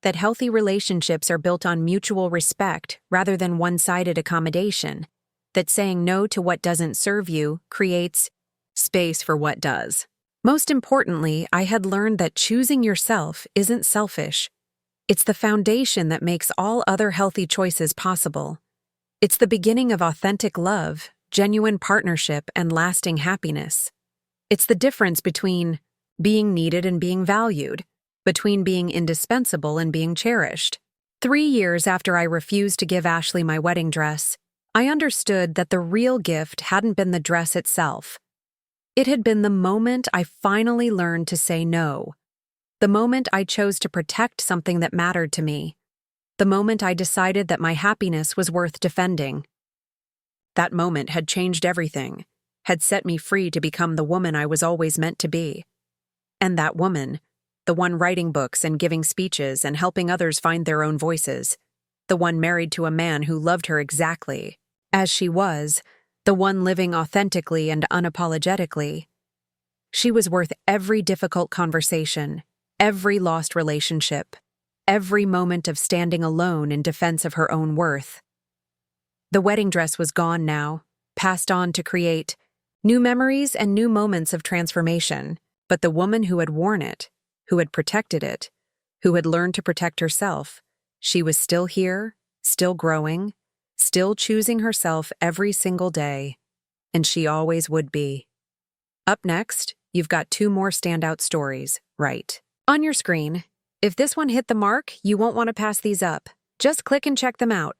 that healthy relationships are built on mutual respect rather than one-sided accommodation, that saying no to what doesn't serve you creates space for what does. Most importantly, I had learned that choosing yourself isn't selfish. It's the foundation that makes all other healthy choices possible. It's the beginning of authentic love, genuine partnership, and lasting happiness. It's the difference between being needed and being valued, between being indispensable and being cherished. 3 years after I refused to give Ashley my wedding dress, I understood that the real gift hadn't been the dress itself. It had been the moment I finally learned to say no. The moment I chose to protect something that mattered to me. The moment I decided that my happiness was worth defending. That moment had changed everything, had set me free to become the woman I was always meant to be. And that woman, the one writing books and giving speeches and helping others find their own voices, the one married to a man who loved her exactly as she was, the one living authentically and unapologetically. She was worth every difficult conversation, every lost relationship, every moment of standing alone in defense of her own worth. The wedding dress was gone now, passed on to create new memories and new moments of transformation, but the woman who had worn it, who had protected it, who had learned to protect herself, she was still here, still growing, still choosing herself every single day, and she always would be. Up next, you've got 2 more standout stories, right? On your screen. If this one hit the mark, you won't want to pass these up. Just click and check them out.